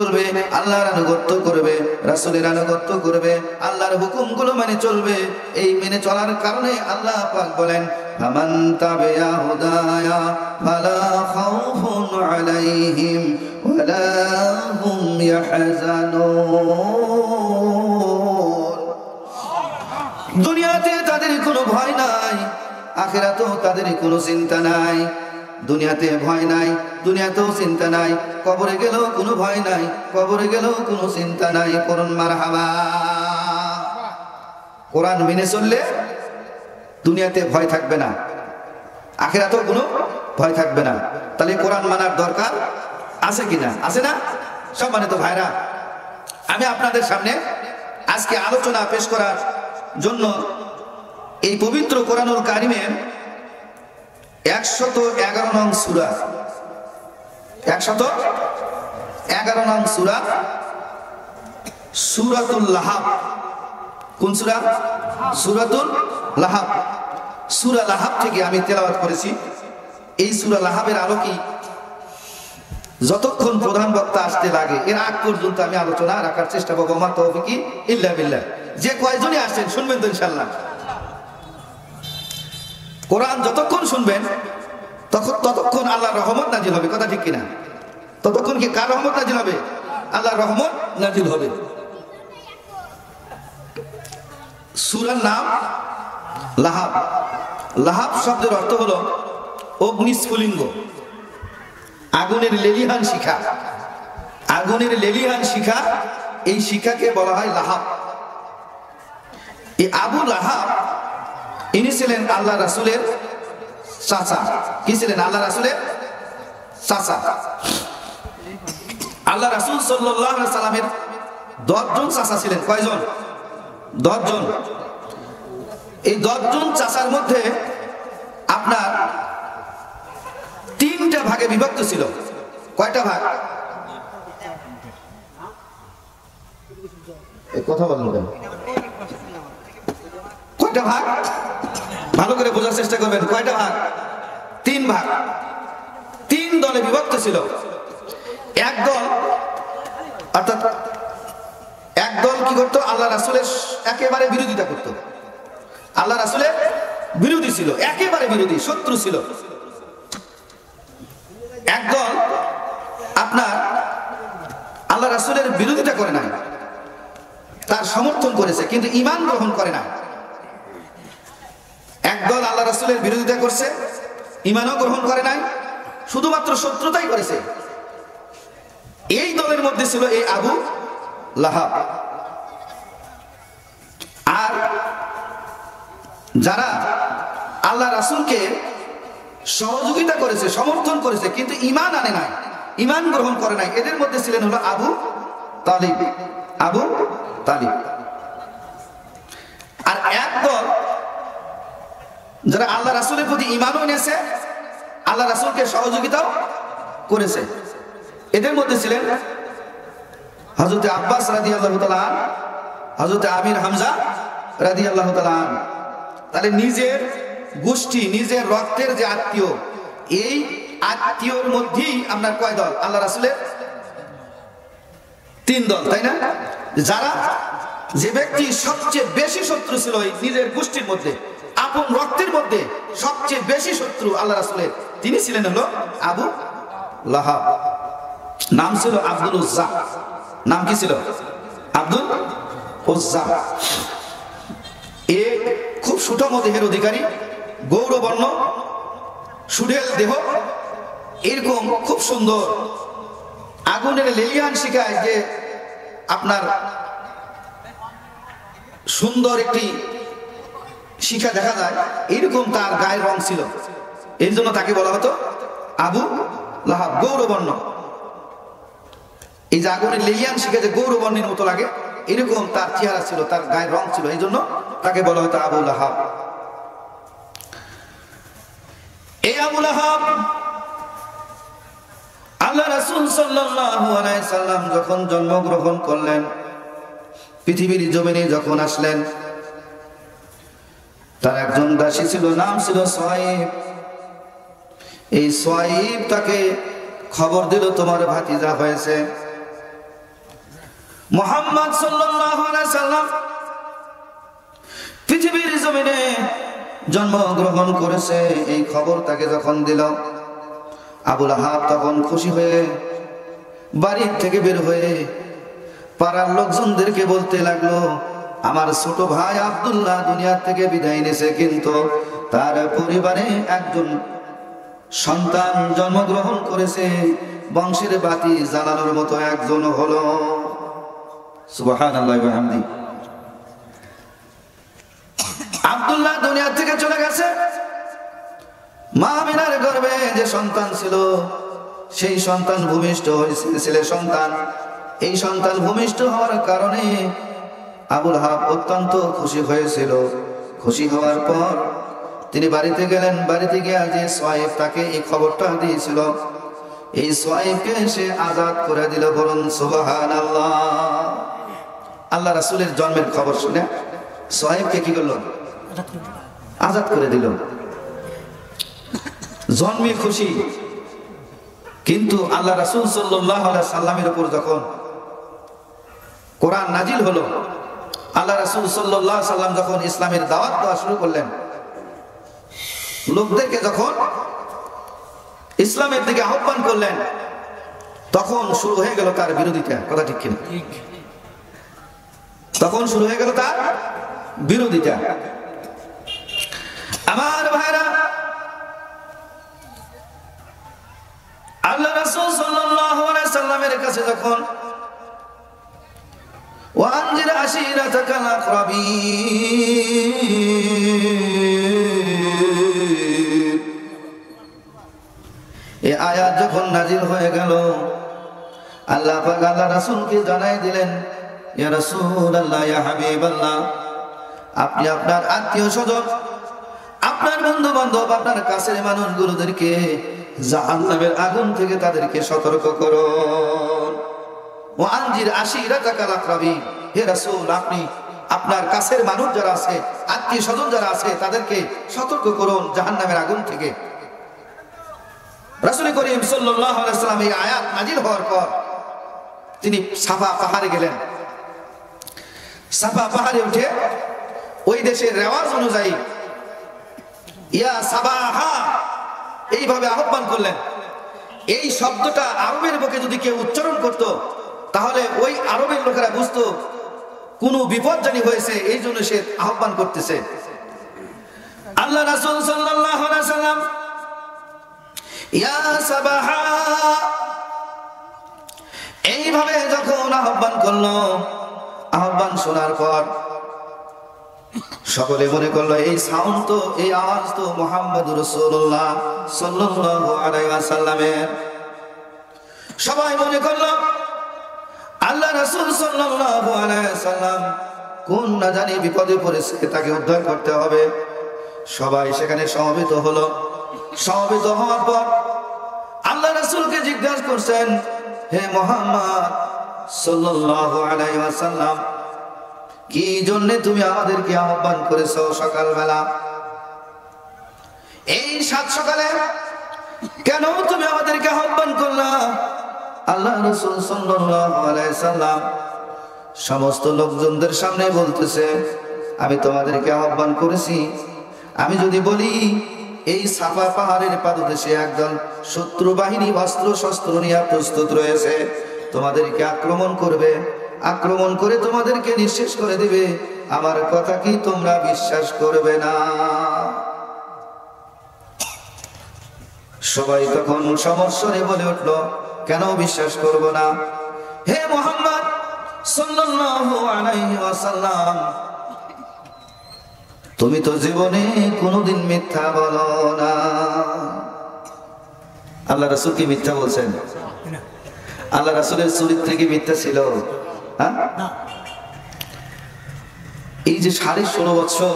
চলবে, আল্লাহর আনুগত্য করবে, রাসূলের আনুগত্য করবে, আল্লাহর হুকুমগুলো মেনে চলবে। এই মেনে চলার কারণে আল্লাহ পাক বলেন, ফামান তাবিয়া হুদায়া ফালা খাউফুন আলাইহিম ওয়ালা হুম ইয়াহজানুন। দুনিয়াতে তাদের কোনো ভয় নাই, আখিরাতেও তাদের কোনো চিন্তা নাই। দুনিয়াতে ভয় নাই, দুনিয়াতেও চিন্তা নাই, কবরে গেলেও কোনো ভয় নাই, কবরে গেলেও কোনো চিন্তা নাই। পড়ুন মারহাবা। কোরআন মেনে চললে দুনিয়াতে ভয় থাকবে না, আখিরাতেও কোনো ভয় থাকবে না। তাহলে কোরআন মানার দরকার আছে কিনা? আছে না? সম্মানিত ভাইরা, আমি আপনাদের সামনে আজকে আলোচনা পেশ করার জন্য এই পবিত্র কোরআনুল কারিমের 111 নং সূরা, 111 নং সূরা, সূরাতুল লাহাব। কোন সূরা? সূরাতুল লাহাব। সূরা লাহাব থেকে আমি তেলাওয়াত করেছি। এই সূরা লাহাবের আলোকে যতক্ষণ প্রধান বক্তা আসতে লাগে এর আগ পর্যন্ত আমি আলোচনা রাখার চেষ্টা করব। মা তৌফিকি ইল্লা বিল্লাহ। যে কয়জনই আসেন শুনবেন তো ইনশাআল্লাহ। কোরআন যতক্ষণ শুনবেন ততক্ষণ আল্লাহর রহমত নাজিল হবে। কথা ঠিক কিনা? ততক্ষণ কি কার রহমত নাজিল হবে? আল্লাহর রহমত নাজিল হবে। সূরার নাম লাহাব। লাহাব শব্দের অর্থ হলো অগ্নিস্ফুলিঙ্গ, আগুনের লেলিহান শিখা। আগুনের লেলিহান শিখা, এই শিখাকে বলা হয় লাহাব। এই আবু লাহাব ইনি ছিলেন আল্লাহ রাসূলের চাচা। কি ছিলেন? আল্লাহ রাসূলের চাচা। আল্লাহ রাসূল সাল্লাল্লাহু আলাইহি সাল্লামের 10 জন চাচা ছিলেন। কয়জন? 10 জন। এই 10 জন চাচার মধ্যে আপনার 3টা ভাগে বিভক্ত ছিল। কয়টা ভাগ? এই কথা বলেন কেন? কয়টা ভাগ? ভালো করে বোঝার চেষ্টা করবেন। কয়টা ভাগ? 3 ভাগ। 3 দলে বিভক্ত ছিল। এক দল, অর্থাৎ এক দল কি করতো? আল্লাহ রাসূলের একেবারে বিরোধিতা করত। আল্লাহ রাসূলের বিরোধী ছিল, একেবারে বিরোধী, শত্রু ছিল। এক দল আপনার আল্লাহ রাসূলের বিরোধিতা করে নাই, তার সমর্থন করেছে, কিন্তু ঈমান গ্রহণ করে না। একদল আল্লাহ রাসূলের বিরোধিতা করছে, ঈমানও গ্রহণ করে নাই, শুধুমাত্র শত্রুতাই করেছে। এই দলের মধ্যে ছিল এই আবু লাহাব। আর যারা আল্লাহ রাসূলকে সহযোগিতা করেছে, সমর্থন করেছে, কিন্তু ঈমান আনে নাই, ঈমান গ্রহণ করে নাই, এদের মধ্যে ছিলেন হলো আবু তালিব। আবু তালিব। আর এক দল যারা আল্লাহ রাসূলের প্রতি ঈমানও এনেছে, আল্লাহ রাসূলকে সহযোগিতাও করেছে, এদের মধ্যে ছিলেন হযরত আব্বাস রাদিয়াল্লাহু তাআলা আনহু, হযরত আমির হামজা রাদিয়াল্লাহু তাআলা আনহু। তাহলে নিজের গোষ্ঠী, নিজের রক্তের যে আত্মীয়, এই আত্মীয়র মধ্যেই আপনার কয় দল? আল্লাহ রাসূলের 3 দল, তাই না? যারা, যে ব্যক্তি সবচেয়ে বেশি শত্রু ছিল এই নিজের গোষ্ঠীর মধ্যে, আপন রক্তের মধ্যে সবচেয়ে বেশি শত্রু আল্লাহ রাসূলের, তিনি ছিলেন হলো আবু লাহাব। নাম ছিল আব্দুল উজ্জা। নাম কি ছিল? আব্দুল উজ্জা। এ খুব সুঠাম দেহের অধিকারী, গৌরবর্ণ, সুঢেল দেহ, এরকম খুব সুন্দর আগুনের লেলিহান শিখায় যে আপনার সুন্দর একটি শিখা দেখা যায়, এরকম তার গায়ের রং ছিল। এর জন্য তাকে বলা হতো আবু লাহাব, গৌরবর্ণ। এই যে আগুনের লেলিহান শিখা যে গৌরবর্ণের মতো লাগে, এরকম তার চেহারা ছিল, তার গায়ের রং ছিল, এই জন্য তাকে বলা হতো আবু লাহাব। এই আবু লাহাব আল্লাহ রাসূল সাল্লাল্লাহু আলাইহি সাল্লাম যখন জন্মগ্রহণ করলেন, পৃথিবীর জমিনে যখন আসলেন, তার একজন দাসী ছিল, নাম ছিল সুহাইব। এই সুহাইব তাকে খবর দিল তোমার ভাতিজা হয়েছে। মুহাম্মদ সাল্লাল্লাহু আলাইহি সাল্লাম পৃথিবীর জমিনে জন্মগ্রহণ করেছে এই খবর তাকে যখন দিল, আবু লাহাব তখন খুশি হয়ে বাড়ি থেকে বের হয়ে পাড়ার লোকজনদেরকে বলতে লাগলো, আমার ছোট ভাই আব্দুল্লাহ দুনিয়া থেকে বিদায় নিয়েছে, কিন্তু তার পরিবারে একজন সন্তান জন্মগ্রহণ করেছে, বংশের বাতি জ্বালানোর মতো একজন হলো। সুবহানাল্লাহি ওয়া বিহামদি। আব্দুল্লাহ দুনিয়া থেকে চলে গেছে। মা আমিনার গর্ভে যে সন্তান ছিল সেই সন্তান ভূমিষ্ঠ হয়েছে, ছেলে সন্তান। এই সন্তান ভূমিষ্ঠ হওয়ার কারণে আবু লাহাব অত্যন্ত খুশি হয়েছিল। খুশি হওয়ার পর তিনি বাড়িতে গেলেন। বাড়িতে গিয়ে যে সোয়াইব তাকে এই খবরটা দিয়েছিল, এই সোয়াইবকে সে আজাদ করে দিল। বলুন সুবহানাল্লাহ। আল্লাহ রাসূলের জন্মের খবর শুনে সোয়াইবকে কি করলো? আজাদ করে দিল। জন্মে খুশি, কিন্তু আল্লাহ রাসূল সাল্লাল্লাহু আলাইহি সাল্লামের উপর যখন কোরআন নাজিল হলো, আল্লাহ রাসূল সাল্লাল্লাহু আলাইহি সাল্লাম যখন ইসলামের দাওয়াত দেওয়া শুরু করলেন, লোকদেরকে যখন ইসলামের দিকে আহ্বান করলেন, তখন শুরু হয়ে গেল তার বিরোধিতা। কথা ঠিক কিনা? তখন শুরু হয়ে গেল তার বিরোধিতা। আমার ভাইরা, আল্লাহ রাসূল সাল্লাল্লাহু আলাইহি সাল্লামের কাছে যখন ওয়ানজির আশিরাতাকাল আকরাবিন এই আয়াত যখন নাজিল হয়ে গেল, আল্লাহ পাক আল্লাহ রাসূলকে জানাই দিলেন, ইয়া রাসূলুল্লাহ, ইয়া হাবিবাল্লাহ, আপনি আপনার আত্মীয় স্বজন, আপনার বন্ধু বান্ধব, আপনার কাছের মানুষগুলোদেরকে জাহান্নামের আগুন থেকে তাদেরকে সতর্ক করুন। ওয়ানজির আশিরাতাকাল আকরাবিন, হে রাসূল, আপনি আপনার কাছের মানুষ যারা আছে, আত্মীয় স্বজন যারা আছে, তাদেরকে সতর্ক করুন জাহান্নামের আগুন থেকে। রাসূল করিম সাল্লাল্লাহু আলাইহি সাল্লাম এই আয়াত নাজিল হওয়ার পর তিনি সাফা পাহাড়ে গেলেন। সাফা পাহাড়ে উঠে ওই দেশের রেওয়াজ অনুযায়ী ইয়া সাবাহা এইভাবে আহ্বান করলেন। এই শব্দটা আরবের বুকে যদি কেউ উচ্চারণ করত, তাহলে ওই আরবের লোকেরা বুঝতো কোনো বিপদ জানি হয়েছে, এই জন্য সে আহ্বান করতেছে। আল্লাহ রাসূল সাল্লাল্লাহু আলাইহি সাল্লাম ইয়া সাবাহা এইভাবে যখন আহ্বান করলো, আহ্বান শোনার পর সকলে মনে করলো এই সাউন্ড তো, এই আওয়াজ তো মুহাম্মদুর রাসূলুল্লাহ সাল্লাল্লাহু আলাইহি ওয়াসাল্লামের। সবাই মনে করলো আল্লাহ রাসূল সাল্লাল্লাহু আলাইহি ওয়াসাল্লাম কোন না জানি বিপদে পড়েছে, তাকে উদ্ধার করতে হবে। সবাই সেখানে সমবেত হলো। সমবেত হওয়ার পর আল্লাহ রাসূলকে জিজ্ঞাসা করছেন, হে মুহাম্মদ সাল্লাল্লাহু আলাইহি ওয়াসাল্লাম, কি জন্য তুমি আমাদেরকে আহ্বান করেছো সকালবেলা? এই সাত সকালে কেন তুমি আমাদেরকে আহ্বান করলা? আল্লাহ রাসূল সাল্লাল্লাহু আলাইহি সাল্লাম সমস্ত লোকজনদের সামনে বলতেছে, আমি তোমাদেরকে আহ্বান করেছি। আমি যদি বলি এই সাফা পাহাড়ের পাদদেশে একদল শত্রু বাহিনী অস্ত্র শস্ত্র নিয়ে প্রস্তুত রয়েছে, তোমাদেরকে আক্রমণ করবে, আক্রমণ করে তোমাদেরকে নিঃশেষ করে দিবে, আমার কথা কি তোমরা বিশ্বাস করবে না? সবাই তখন সমস্বরে বলে উঠল, কেন বিশ্বাস করব না? হে মুহাম্মদ সাল্লাল্লাহু আলাইহি ওয়াসাল্লাম, তুমি তো জীবনে কোনোদিন মিথ্যা বলো না। আল্লাহ রাসূল কি মিথ্যা বলছেন? আল্লাহ রাসূলের চরিত্রে কি মিথ্যা ছিল? হ্যাঁ, এই যে 16.5 বছর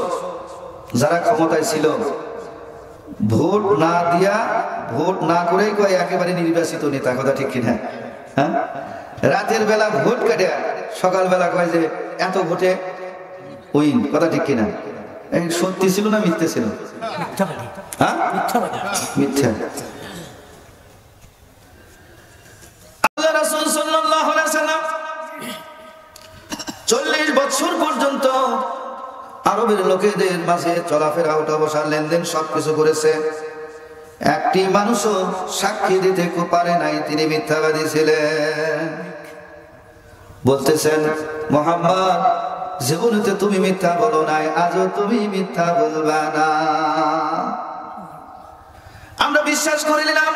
যারা ক্ষমতায় ছিল, ভোট না দিয়া, ভোট না করে কয় একেবারে নির্বাচিত নেতা। কথা ঠিক কিনা? হ্যাঁ, রাতের বেলা ভোট কাটে সকাল বেলা কয় যে এত ভোটে উইন। কথা ঠিক কিনা? এই সত্যি ছিল না মিথ্যা ছিল? হ্যাঁ, মিথ্যা। আল্লাহ রাসূল সাল্লাল্লাহু আলাইহি ওয়াসাল্লাম আরবের লোকেদের মাঝে চলাফেরা, ওঠা বসা, লেনদেন সবকিছু করেছে। একটি মানুষও সাক্ষী দিতে পারে নাই তিনি মিথ্যাবাদী ছিলেন। বলতেছেন, মুহাম্মদ জীবনেতে তুমি মিথ্যা বলো নাই, আজও তুমি মিথ্যা বলবা না। আমরা বিশ্বাস করে নিলাম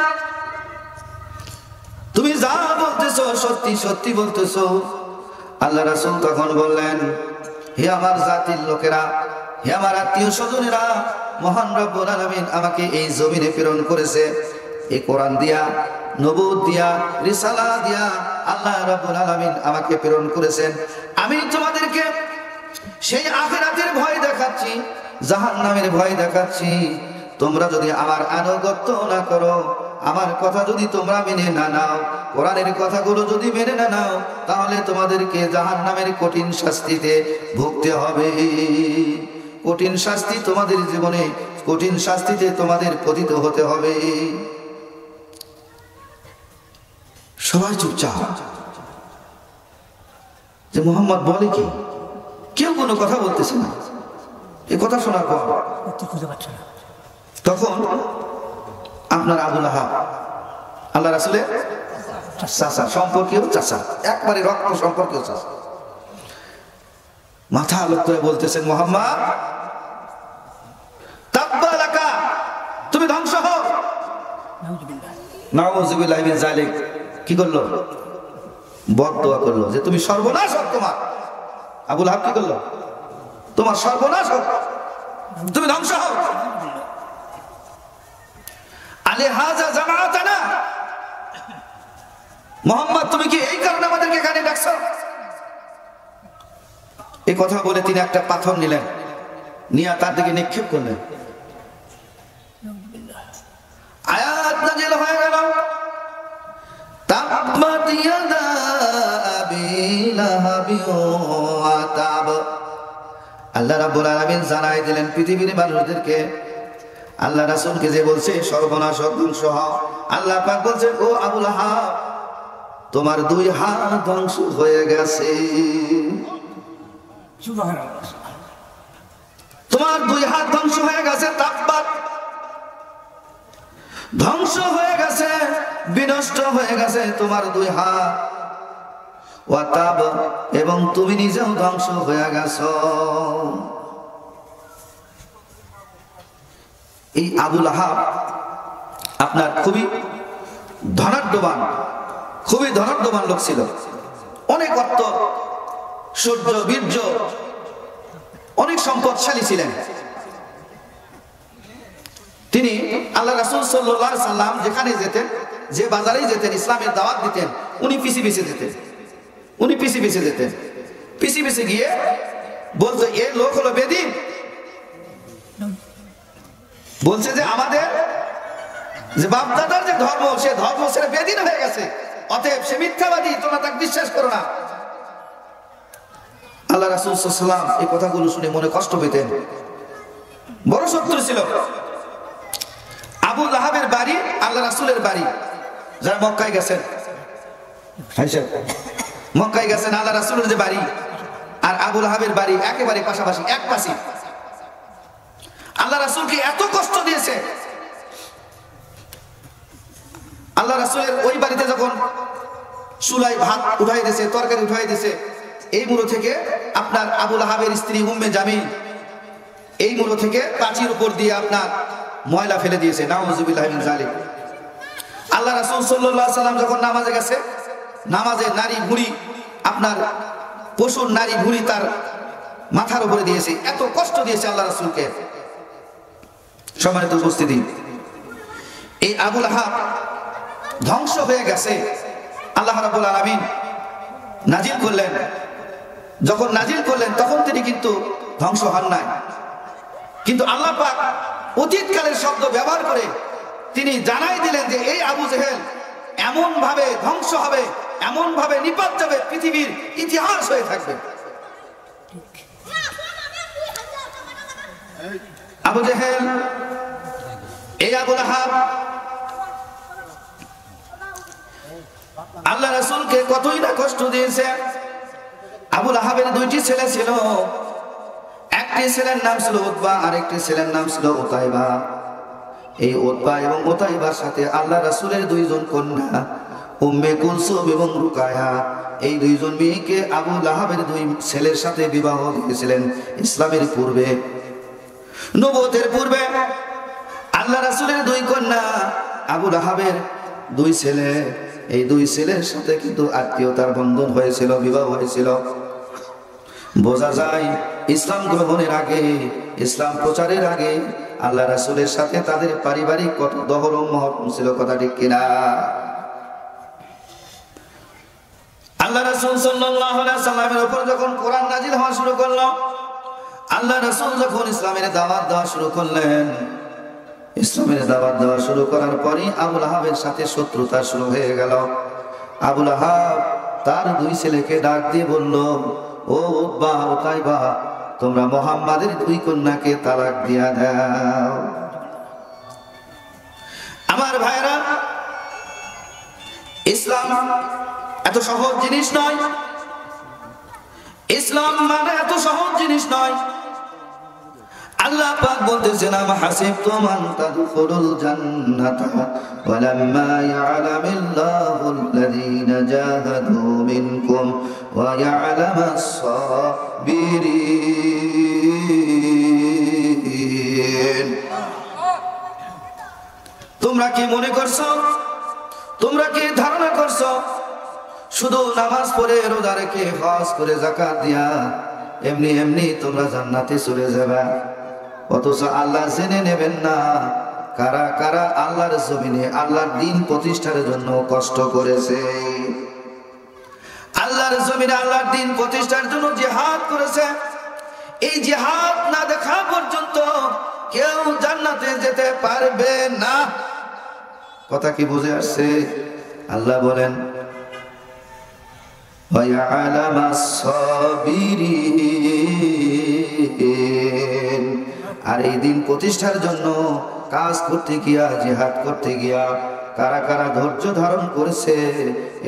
তুমি যা বলতেছো সত্যি সত্যি বলতেছো। আল্লাহ রাসূল তখন বললেন, হে আমার জাতির লোকেরা, হে আমার আত্মীয় স্বজনেরা, মহান রব্বুল আলামিন আমাকে এই জমিনে প্রেরণ করেছে এই কোরআন দিয়া, নবুয়ত দিয়া, রিসালাত দিয়া। আল্লাহ রাব্বুল আলামিন আমাকে প্রেরণ করেছেন। আমি তোমাদেরকে সেই আখিরাতের ভয় দেখাচ্ছি, জাহান্নামের ভয় দেখাচ্ছি। তোমরা যদি আমার আনুগত্য না করো, আমার কথা যদি তোমরা মেনে না নাও, কোরআনের কথাগুলো যদি মেনে না নাও, তাহলে তোমাদেরকে জাহান্নামের কঠিন শাস্তিতে ভুগতে হবে। কঠিন শাস্তি তোমাদের জীবনে, কঠিন শাস্তিতে তোমাদের পতিত হতে হবে। সবাই চুপচাপ। যে মুহাম্মদ বলে কি, কেউ কোনো কথা বলতেছে না। এই কথা শোনার পর তখন আপনার আবুল আহাব, আল্লাহ রাসূলের চাচা, সম্পর্কীয় চাচা, একবারে রক্ত সম্পর্কীয় চাচা, মাথা আলোক করে বলতেছেন, মুহাম্মদ তাব্বা লাকা, তুমি ধ্বংস হও। নাউযুবিল্লাহি মিন যালিক। কি করলো? বদদোয়া করলো যে তুমি সর্বনাশ হোক তোমার। আবুল আহাব কি করলো? তোমার সর্বনাশ হোক, তুমি ধ্বংস হও। আলিহাযা জামাআতানা, মুহাম্মদ তুমি কি এই কারণে আমাদেরকে এখানে ডাকছো? এই কথা বলে তিনি একটা পাথর নিলেন, নিয়ে তার দিকে নিক্ষেপ করলেন। আয়াত নাযিল হয়ে গেল, তাব্বাত ইয়াদা আবি লাহাবি ওয়া তাব। আল্লাহ রাব্বুল আলামিন জানাই দিলেন পৃথিবীর মানুষদেরকে, আল্লাহ রাসূলকে যে বলছে সর্বনাশ ধ্বংস হও, আল্লাহ পাক বলছেন, ও আবুল আহাব তোমার দুই হাত ধ্বংস হয়ে গেছে। তোমার দুই হাত ধ্বংস হয়ে গেছে। তাব্বাত, ধ্বংস হয়ে গেছে, বিনষ্ট হয়ে গেছে তোমার দুই হাত। ওয়া তাব, এবং তুমি নিজেও ধ্বংস হয়ে গেছো। এই আবুল আহাব আপনার খুবই ধনাঢ্যবান, খুবই ধনাঢ্যবান লোক ছিল। অনেক অর্থ, সূর্য, বীর্য, অনেক সম্পদশালী ছিলেন তিনি। আল্লাহ রাসূল সাল্লাল্লাহু আলাইহি সাল্লাম যেখানে যেতেন, যে বাজারেই যেতেন, ইসলামের দাওয়াত দিতেন, উনি পিছে পিছে যেতেন। উনি পিছে পিছে যেতেন, পিছে পিছে গিয়ে বলতো, এ লোক হলো বেদীন, বলছে যে আমাদের যে বাপদাদার যে ধর্ম, সে ধর্ম ছেড়ে বেদীন হয়ে গেছে, অতএব সে মিথ্যাবাদী, তোমরা তাকে বিশ্বাস করো না। আল্লাহ রাসূল সাল্লাল্লাহু আলাইহি সাল্লাম এই কথাগুলো শুনে মনে কষ্ট পেতেন। বড় শত্রু ছিল। আবু লাহাবের বাড়ি আল্লাহ রাসূলের বাড়ি, যারা মক্কায় গেছেন, মক্কায় গেছেন, আল্লাহ রাসূলের যে বাড়ি আর আবু লাহাবের বাড়ি একেবারে পাশাপাশি, এক পাশে। আল্লাহ রাসূলকে এত কষ্ট দিয়েছে। আল্লাহ রাসূলের ওই বাড়িতে যখন চুলায় ভাত উঠাই দিয়েছে, তরকারি উঠাই দিয়েছে, এই মুড়ো থেকে আপনার আবু লাহাবের স্ত্রী উম্মে জামিল এই মুড়ো থেকে পাঁচির উপর দিয়ে আপনার ময়লা ফেলে দিয়েছে। নাউযুবিল্লাহি মিন যালিক। আল্লাহ রাসূল সাল্লাল্লাহু আলাইহি সাল্লাম যখন নামাজে গেছে, নামাজে নারী ভুঁড়ি, আপনার পশুর নারী ভুঁড়ি তার মাথার উপরে দিয়েছে। এত কষ্ট দিয়েছে আল্লাহ রাসূলকে। সম্মানিত উপস্থিতি, এই আবু লাহাব ধ্বংস হয়ে গেছে। আল্লাহ রাব্বুল আলামিন নাজিল করলেন। যখন নাজিল করলেন তখন তিনি কিন্তু ধ্বংস হন নাই, কিন্তু আল্লাহ পাক অতীতকালের শব্দ ব্যবহার করে তিনি জানাই দিলেন যে এই আবু জেহেল এমন ভাবে ধ্বংস হবে, এমন ভাবে নিপাত যাবে, পৃথিবীর ইতিহাস হয়ে থাকবে। আবু জেহেল, এই আবু লাহাব আল্লাহ রাসূলকে কতই না কষ্ট দিয়েছে। আবু লাহাবের দুইটি ছেলে ছিল, এক একটি ছেলের নাম ছিল উতবা, আরেকটি ছেলের নাম ছিল উতাইবা। এই উতবা এবং উতাইবার সাথে আল্লাহ রাসূলের দুইজন কন্যা উম্মে কুলসুম এবং রুকায়া, এই দুইজন মেয়েকে আবু লাহাবের দুই ছেলের সাথে বিবাহ দিয়েছিলেন ইসলামের পূর্বে, নবুয়তের পূর্বে। আল্লাহ রাসূলের দুই কন্যা, আবু লাহাবের দুই ছেলে, এই দুই ছেলের সাথে কিন্তু আত্মীয়তার বন্ধন হয়েছিল, বিবাহ হয়েছিল। বোঝা যায় ইসলাম গ্রহণের আগে, ইসলাম প্রচারের আগে আল্লাহ রাসূলের সাথে তাদের পারিবারিক কত দহরম মহরম ছিল, কথা ঠিক কিনা? আল্লাহ রাসূল সাল্লাল্লাহু আলাইহি সাল্লামের উপর যখন কোরআন নাজিল হওয়া শুরু করলো, আল্লাহ রাসূল যখন ইসলামের দাওয়াত দেওয়া শুরু করলেন, ইসলামের দাওয়াত দেওয়া শুরু করার পরই আবু লাহাবের সাথে শত্রুতা শুরু হয়ে গেল। আবু লাহাব তার দুই ছেলেকে ডাক দিয়ে বলল, ও উতবা, উতাইবা, তোমরা মুহাম্মাদের দুই কন্যাকে তালাক দিয়া দাও। আমার ভাইরা, ইসলাম এত সহজ জিনিস নয়, ইসলাম মানে এত সহজ জিনিস নয়। আল্লাহ পাক বলতেছেন, আম হাসিবতুম আন তাদখুলুল জান্নাতা ওয়ালাম্মা ইয়া'লামিল্লাহুল্লাযীনা জাহাদু মিনকুম ওয়া ইয়া'লামাস সাবিরিন। তোমরা কি মনে করছো, তোমরা কি ধারণা করছো শুধু নামাজ পড়ে, রোজা রেখে, হজ করে, যাকাত দিয়া এমনি এমনি তোমরা জান্নাতে চলে যাবে? অথচ আল্লাহ জেনে নেবেন না কারা কারা আল্লাহর জমিনে আল্লাহর দ্বীন প্রতিষ্ঠার জন্য কষ্ট করেছে, আল্লাহর জমিনে আল্লাহর দ্বীন প্রতিষ্ঠার জন্য জিহাদ করেছে। এই জিহাদ না দেখা পর্যন্ত কেউ জান্নাতে যেতে পারবে না। কথা কি বুঝে আসছে? আল্লাহ বলেন, ওয়া'য়ালামাস সাবিরিন। আর এই দিন প্রতিষ্ঠার জন্য কাজ করতে গিয়া, জিহাদ করতে গিয়া কারা কারা ধৈর্য ধারণ করেছে,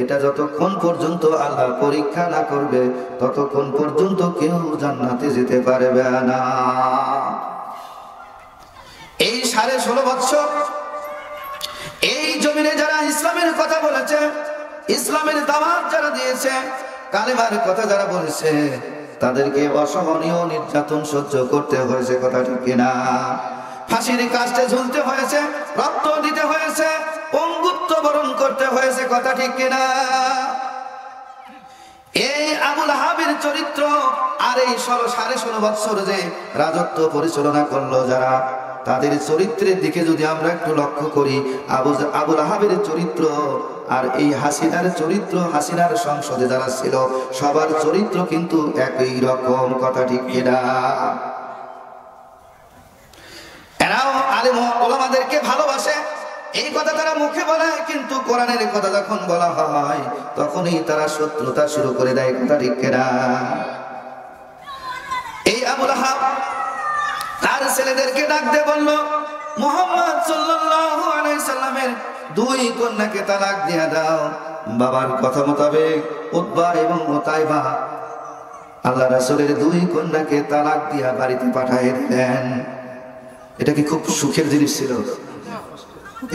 এটা যতক্ষণ পর্যন্ত আল্লাহ পরীক্ষা না করবে ততক্ষণ পর্যন্ত কেউ জান্নাতে যেতে পারবে না। এই 16.5 বছর এই জমিনে যারা ইসলামের কথা বলেছে, ইসলামের দাওয়াত যারা দিয়েছে, কালেমার কথা যারা বলেছে, তাদেরকে অসহনীয় নির্যাতন সহ্য করতে হয়েছে, কথা ঠিক কিনা? ফাঁসির কাস্টে ঝুলতে হয়েছে, রক্ত দিতে হয়েছে, পঙ্গুত্ব বরণ করতে হয়েছে, কথা ঠিক কিনা? এই আবু লাহাবের চরিত্র আর এই 16.5 বছর যে রাজত্ব পরিচালনা করলো যারা, তাদের চরিত্রের দিকে যদি আমরা একটু লক্ষ্য করি, আবু লাহাবের চরিত্র আর এই হাসিনার চরিত্র, হাসিনার সংসদে যারা ছিল সবার চরিত্র কিন্তু একই রকম, কথা ঠিক কিনা? এরাও আলেম ওলামাদেরকে ভালোবাসে, এই কথা তারা মুখে বলে, কিন্তু কোরআনের কথা যখন বলা হয় তখনই তারা শত্রুতা শুরু করে দেয়, কথা ঠিক কিনা? এই আবু লাহাব তার ছেলেদেরকে ডাক দিয়ে বলল, মুহাম্মদ সাল্লাল্লাহু আলাইহি সাল্লামের দুই কন্যাকে তালাক দিয়ে দাও। বাবার কথা মোতাবেক উতবা এবং উতাইবা আল্লাহ রাসূলের দুই কন্যাকে তালাক দিয়া বাড়িতে পাঠিয়ে দিলেন। এটা কি খুব সুখের জিনিস ছিল?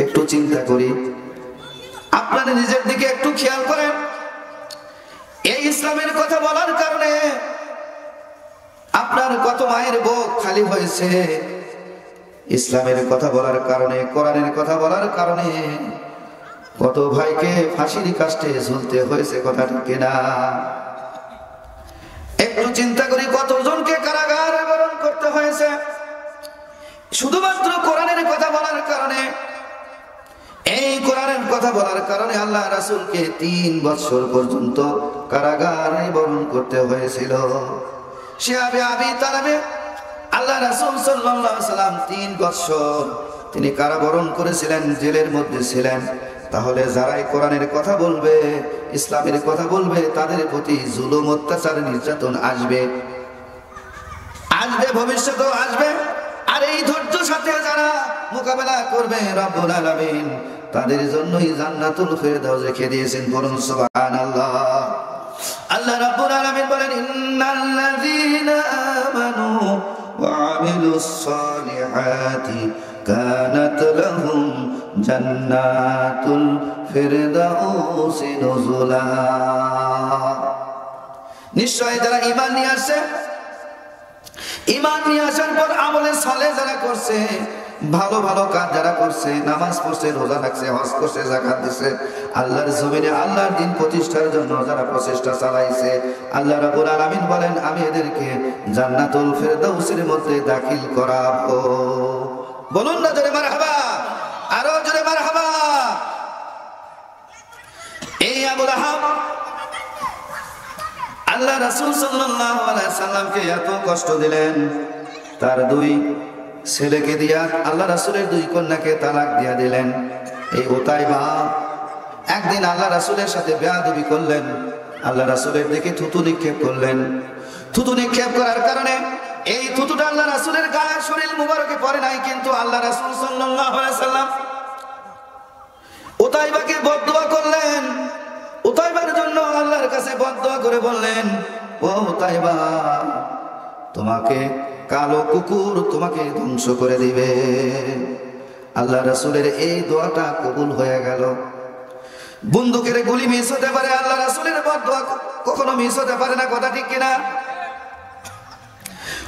একটু চিন্তা করি, আপনারা নিজের দিকে একটু খেয়াল করেন। এই ইসলামের কথা বলার কারণে আপনার কত মায়ের বুক খালি হয়েছে, ইসলামের কথা বলার কারণে, কোরআনের কথা বলার কারণে কত ভাইকে ফাঁসির কাস্টে ঝুলতে হয়েছে, কথা ঠিক কিনা? একটু চিন্তা করি, কতজনকে কারাগারে বরণ করতে হয়েছে শুধুমাত্র কোরআনের কথা বলার কারণে। এই কোরআনের কথা বলার কারণে আল্লাহ রাসূলকে 3 বছর পর্যন্ত কারাগারে বরণ করতে হয়েছিল। শিহাবে আবি তালেবে আল্লাহ রাসূল সাল্লাল্লাহু আলাইহি সাল্লাম 3 বছর তিনি কারাবরণ করেছিলেন, জেলের মধ্যে ছিলেন। তাহলে যারাই কোরআনের কথা বলবে, ইসলামের কথা বলবে, তাদের প্রতি জুলুম, অত্যাচার, নির্যাতন আসবে, ভবিষ্যতেও আসবে। আর এই ধৈর্য সাথে যারা মোকাবেলা করবে, রব্বুল আলামিন তাদের জন্যই জান্নাতুল ফেরদাউস রেখে দিয়েছেন। বলুন সুবহানাল্লাহ। আল্লাহ রাব্বুল আলামিন বলেন, ইন্নাল্লাযীনা আমানু আমিলুস সালিহাতি কানাত লাহুম জান্নাতুল ফিরদাউসি নুজুলা। নিশ্চয় যারা ঈমান নিয়ে আসে, ঈমান নিয়ে আসার পর আমলে সালেহ যারা করছে, ভালো ভালো কাজ যারা করছে, নামাজ পড়ছে, রোজা রাখছে, হজ করছে, যাকাত দিছে, আল্লাহর জমিনে আল্লাহর দ্বীন প্রতিষ্ঠার জন্য যারা প্রচেষ্টা চালাইছে, আল্লাহ রাব্বুল আলামিন বলেন আমি এদেরকে জান্নাতুল ফিরদাউসের মধ্যে দাখিল করাবো। বলুন না জোরে মারহাবা, আরো জোরে মারহাবা। এই আবু লাহাব আল্লাহ রাসূল সাল্লাল্লাহু আলাইহি সাল্লামকে এত কষ্ট দিলেন, তার দুই ছেলেকে দিয়া আল্লাহ রাসূলের দুই কন্যাকে তালাক দিয়া দিলেন। এই উতাইবা একদিন আল্লাহ রাসূলের সাথে বেয়াদবি করলেন, আল্লাহ রাসূলের দিকে থুতু নিক্ষেপ করলেন। থুতু নিক্ষেপ করার কারণে এই থুতুটা আল্লাহ রাসূলের গায়ে শরীর মুবারকে পড়ে নাই, কিন্তু আল্লাহ রাসূল সাল্লাল্লাহু আলাইহি সাল্লাম উতাইবাকে বদদুয়া করলেন। উতাইবার জন্য আল্লাহর কাছে বদদুয়া করে বললেন, ও উতাইবা, তোমাকে কালো কুকুর তোমাকে ধ্বংস করে দিবে। আল্লাহ রাসূলের এই দোয়াটা কবুল হয়ে গেল। বন্দুকের গুলি মিস হতে পারে, আল্লাহ রাসূলের বদদুয়া কখনো মিস হতে পারে না, কথা ঠিক কিনা?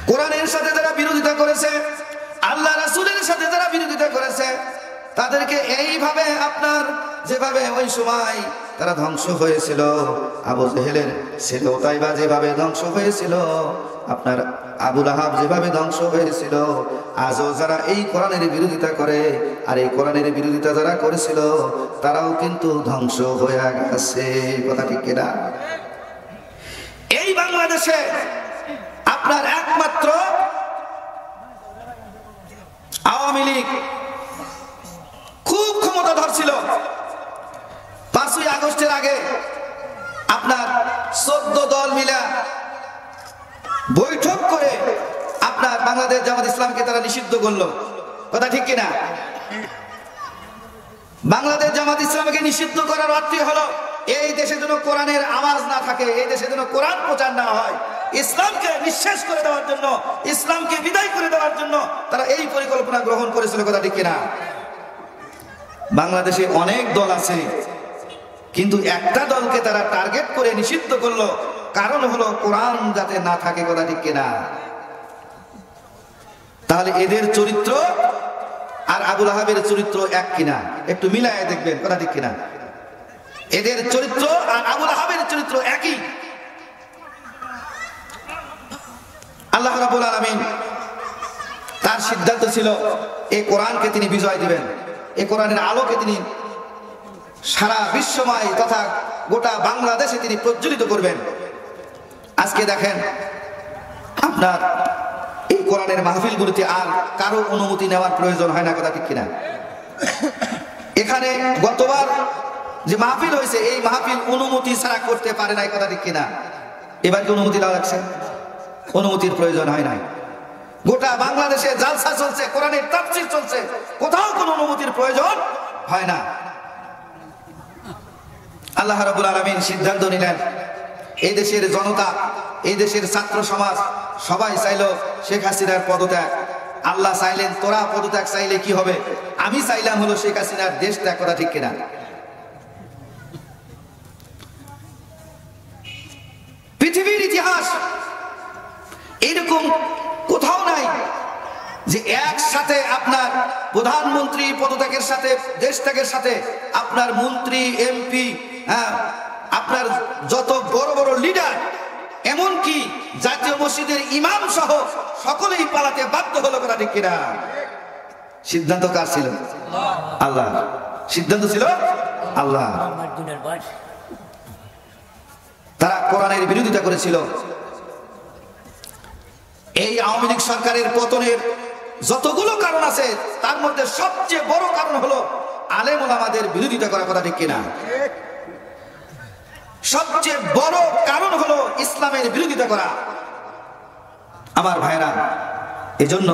কোরআনের সাথে যারা বিরোধিতা করেছে, আল্লাহ রাসূলের সাথে যারা বিরোধিতা করেছে, তাদেরকে এইভাবে আপনার যেভাবে ওই সময় তারা ধ্বংস হয়েছিল, আবু জেহেলের ছেলে উতাইবা যেভাবে ধ্বংস হয়েছিল, আপনার আবু লাহাব যেভাবে ধ্বংস হয়েছিল, আজও যারা এই কোরআনের বিরোধিতা করে আর এই কোরআনের বিরোধিতা যারা করেছিল তারাও কিন্তু ধ্বংস হয়ে গেছে, কথা ঠিক কিনা? এই বাংলাদেশে আপনার একমাত্র আওয়ামী লীগ খুব ক্ষমতাধর ছিল। 5ই আগস্টের আগে আপনার 14 দল মিলা বৈঠক করে আপনার বাংলাদেশ জামাত ইসলামকে তারা নিষিদ্ধ করলো, কথা ঠিক কিনা? বাংলাদেশ জামাত ইসলামকে নিষিদ্ধ করার অর্থ হলো এই দেশে যেন কোরআনের আওয়াজ না থাকে, এই দেশে যেন কোরআন প্রচার না হয়, ইসলামকে নিঃশেষ করে দেওয়ার জন্য, ইসলামকে বিদায় করে দেওয়ার জন্য তারা এই পরিকল্পনা গ্রহণ করেছিল, কথা ঠিক কিনা? বাংলাদেশে অনেক দল আছে, কিন্তু একটা দলকে তারা টার্গেট করে নিষিদ্ধ করলো, কারণ হলো কোরআন যাতে না থাকে, কথা ঠিক কিনা? তাহলে এদের চরিত্র আর আবু লাহাবের চরিত্র এক কিনা একটু মিলায় দেখবেন, কথা ঠিক কিনা? এদের চরিত্র আর আবু লাহাবের চরিত্র একই। আল্লাহ রাব্বুল আলামিন তার সিদ্ধান্ত ছিল এই কোরআনকে তিনি বিজয় দিবেন, এই কোরআনের আলোকে তিনি সারা বিশ্বময় তথা গোটা বাংলাদেশে তিনি প্রজ্বলিত করবেন। আজকে দেখেন আপনার এই কোরআনের মাহফিলগুলিতে আর কারো অনুমতি নেওয়ার প্রয়োজন হয় না, কথা ঠিক কিনা? এখানে গতবার যে মাহফিল হয়েছে এই মাহফিল অনুমতি ছাড়া করতে পারে নাই, কথা ঠিক কিনা? এবার কি অনুমতি দেওয়া লাগছে? অনুমতির প্রয়োজন হয় নাই। গোটা বাংলাদেশে জালসা চলছে, কোরআনের তাফসীর চলছে, কোথাও কোনো অনুমতির প্রয়োজন হয় না। আল্লাহ রাব্বুল আলামিন সিদ্ধান্ত নিলেন, এই দেশের জনতা, এই দেশের ছাত্র সমাজ সবাই চাইলো শেখ হাসিনার পদত্যাগ। আল্লাহ চাইলেন তোরা পদত্যাগ চাইলে কি হবে, আমি চাইলাম হলো শেখ হাসিনার দেশ ত্যাগ, কথা ঠিক কিনা? পৃথিবীর ইতিহাস এইরকম কোথাও নাই যে একসাথে আপনার প্রধানমন্ত্রী পদত্যাগের সাথে, দেশ ত্যাগের সাথে আপনার মন্ত্রী, এমপি, আপনার যত বড় বড় লিডার, এমনকি জাতীয় মসজিদের ইমাম সহ সকলেই পালাতে বাধ্য হলো, কথা ঠিক কিনা? সিদ্ধান্ত কার ছিল? আল্লাহ। সিদ্ধান্ত ছিল আল্লাহ। তারা কোরআনের বিরোধিতা করেছিল। এই আওয়ামী লীগ সরকারের পতনের যতগুলো কারণ আছে তার মধ্যে সবচেয়ে বড় কারণ হলো আলেম ওলামাদের বিরোধিতা করা, কথা ঠিক কিনা? সবচেয়ে বড় কারণ হলো ইসলামের বিরোধিতা করা। আমার ভাইরা, এজন্য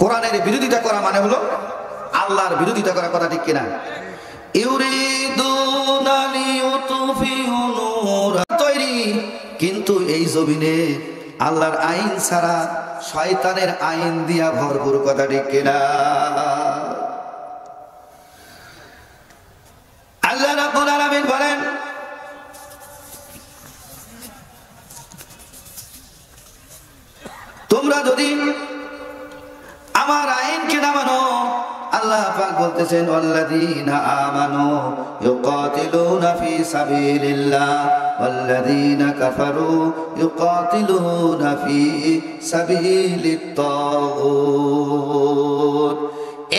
কোরআনের বিরোধিতা করা মানে হলো আল্লাহর বিরোধিতা করা, কথা ঠিক কিনা? তৈরি, কিন্তু এই জমিনে আল্লাহর আইন ছাড়া শয়তানের আইন দিয়া ভরপুর, কথা ঠিক কিনা? আল্লাহ রাব্বুল আলামিন বলেন, তোমরা যদি আমার আইনকে না মানো, আল্লাহ পাক বলতেছেন ওয়াল্লাযীনা আমানু ইউকাতিলুনা ফি সাবিলিল্লাহ ওয়াল্লাযীনা কাফারু ইউকাতিলুনা ফি সাবিলিত তাগুত।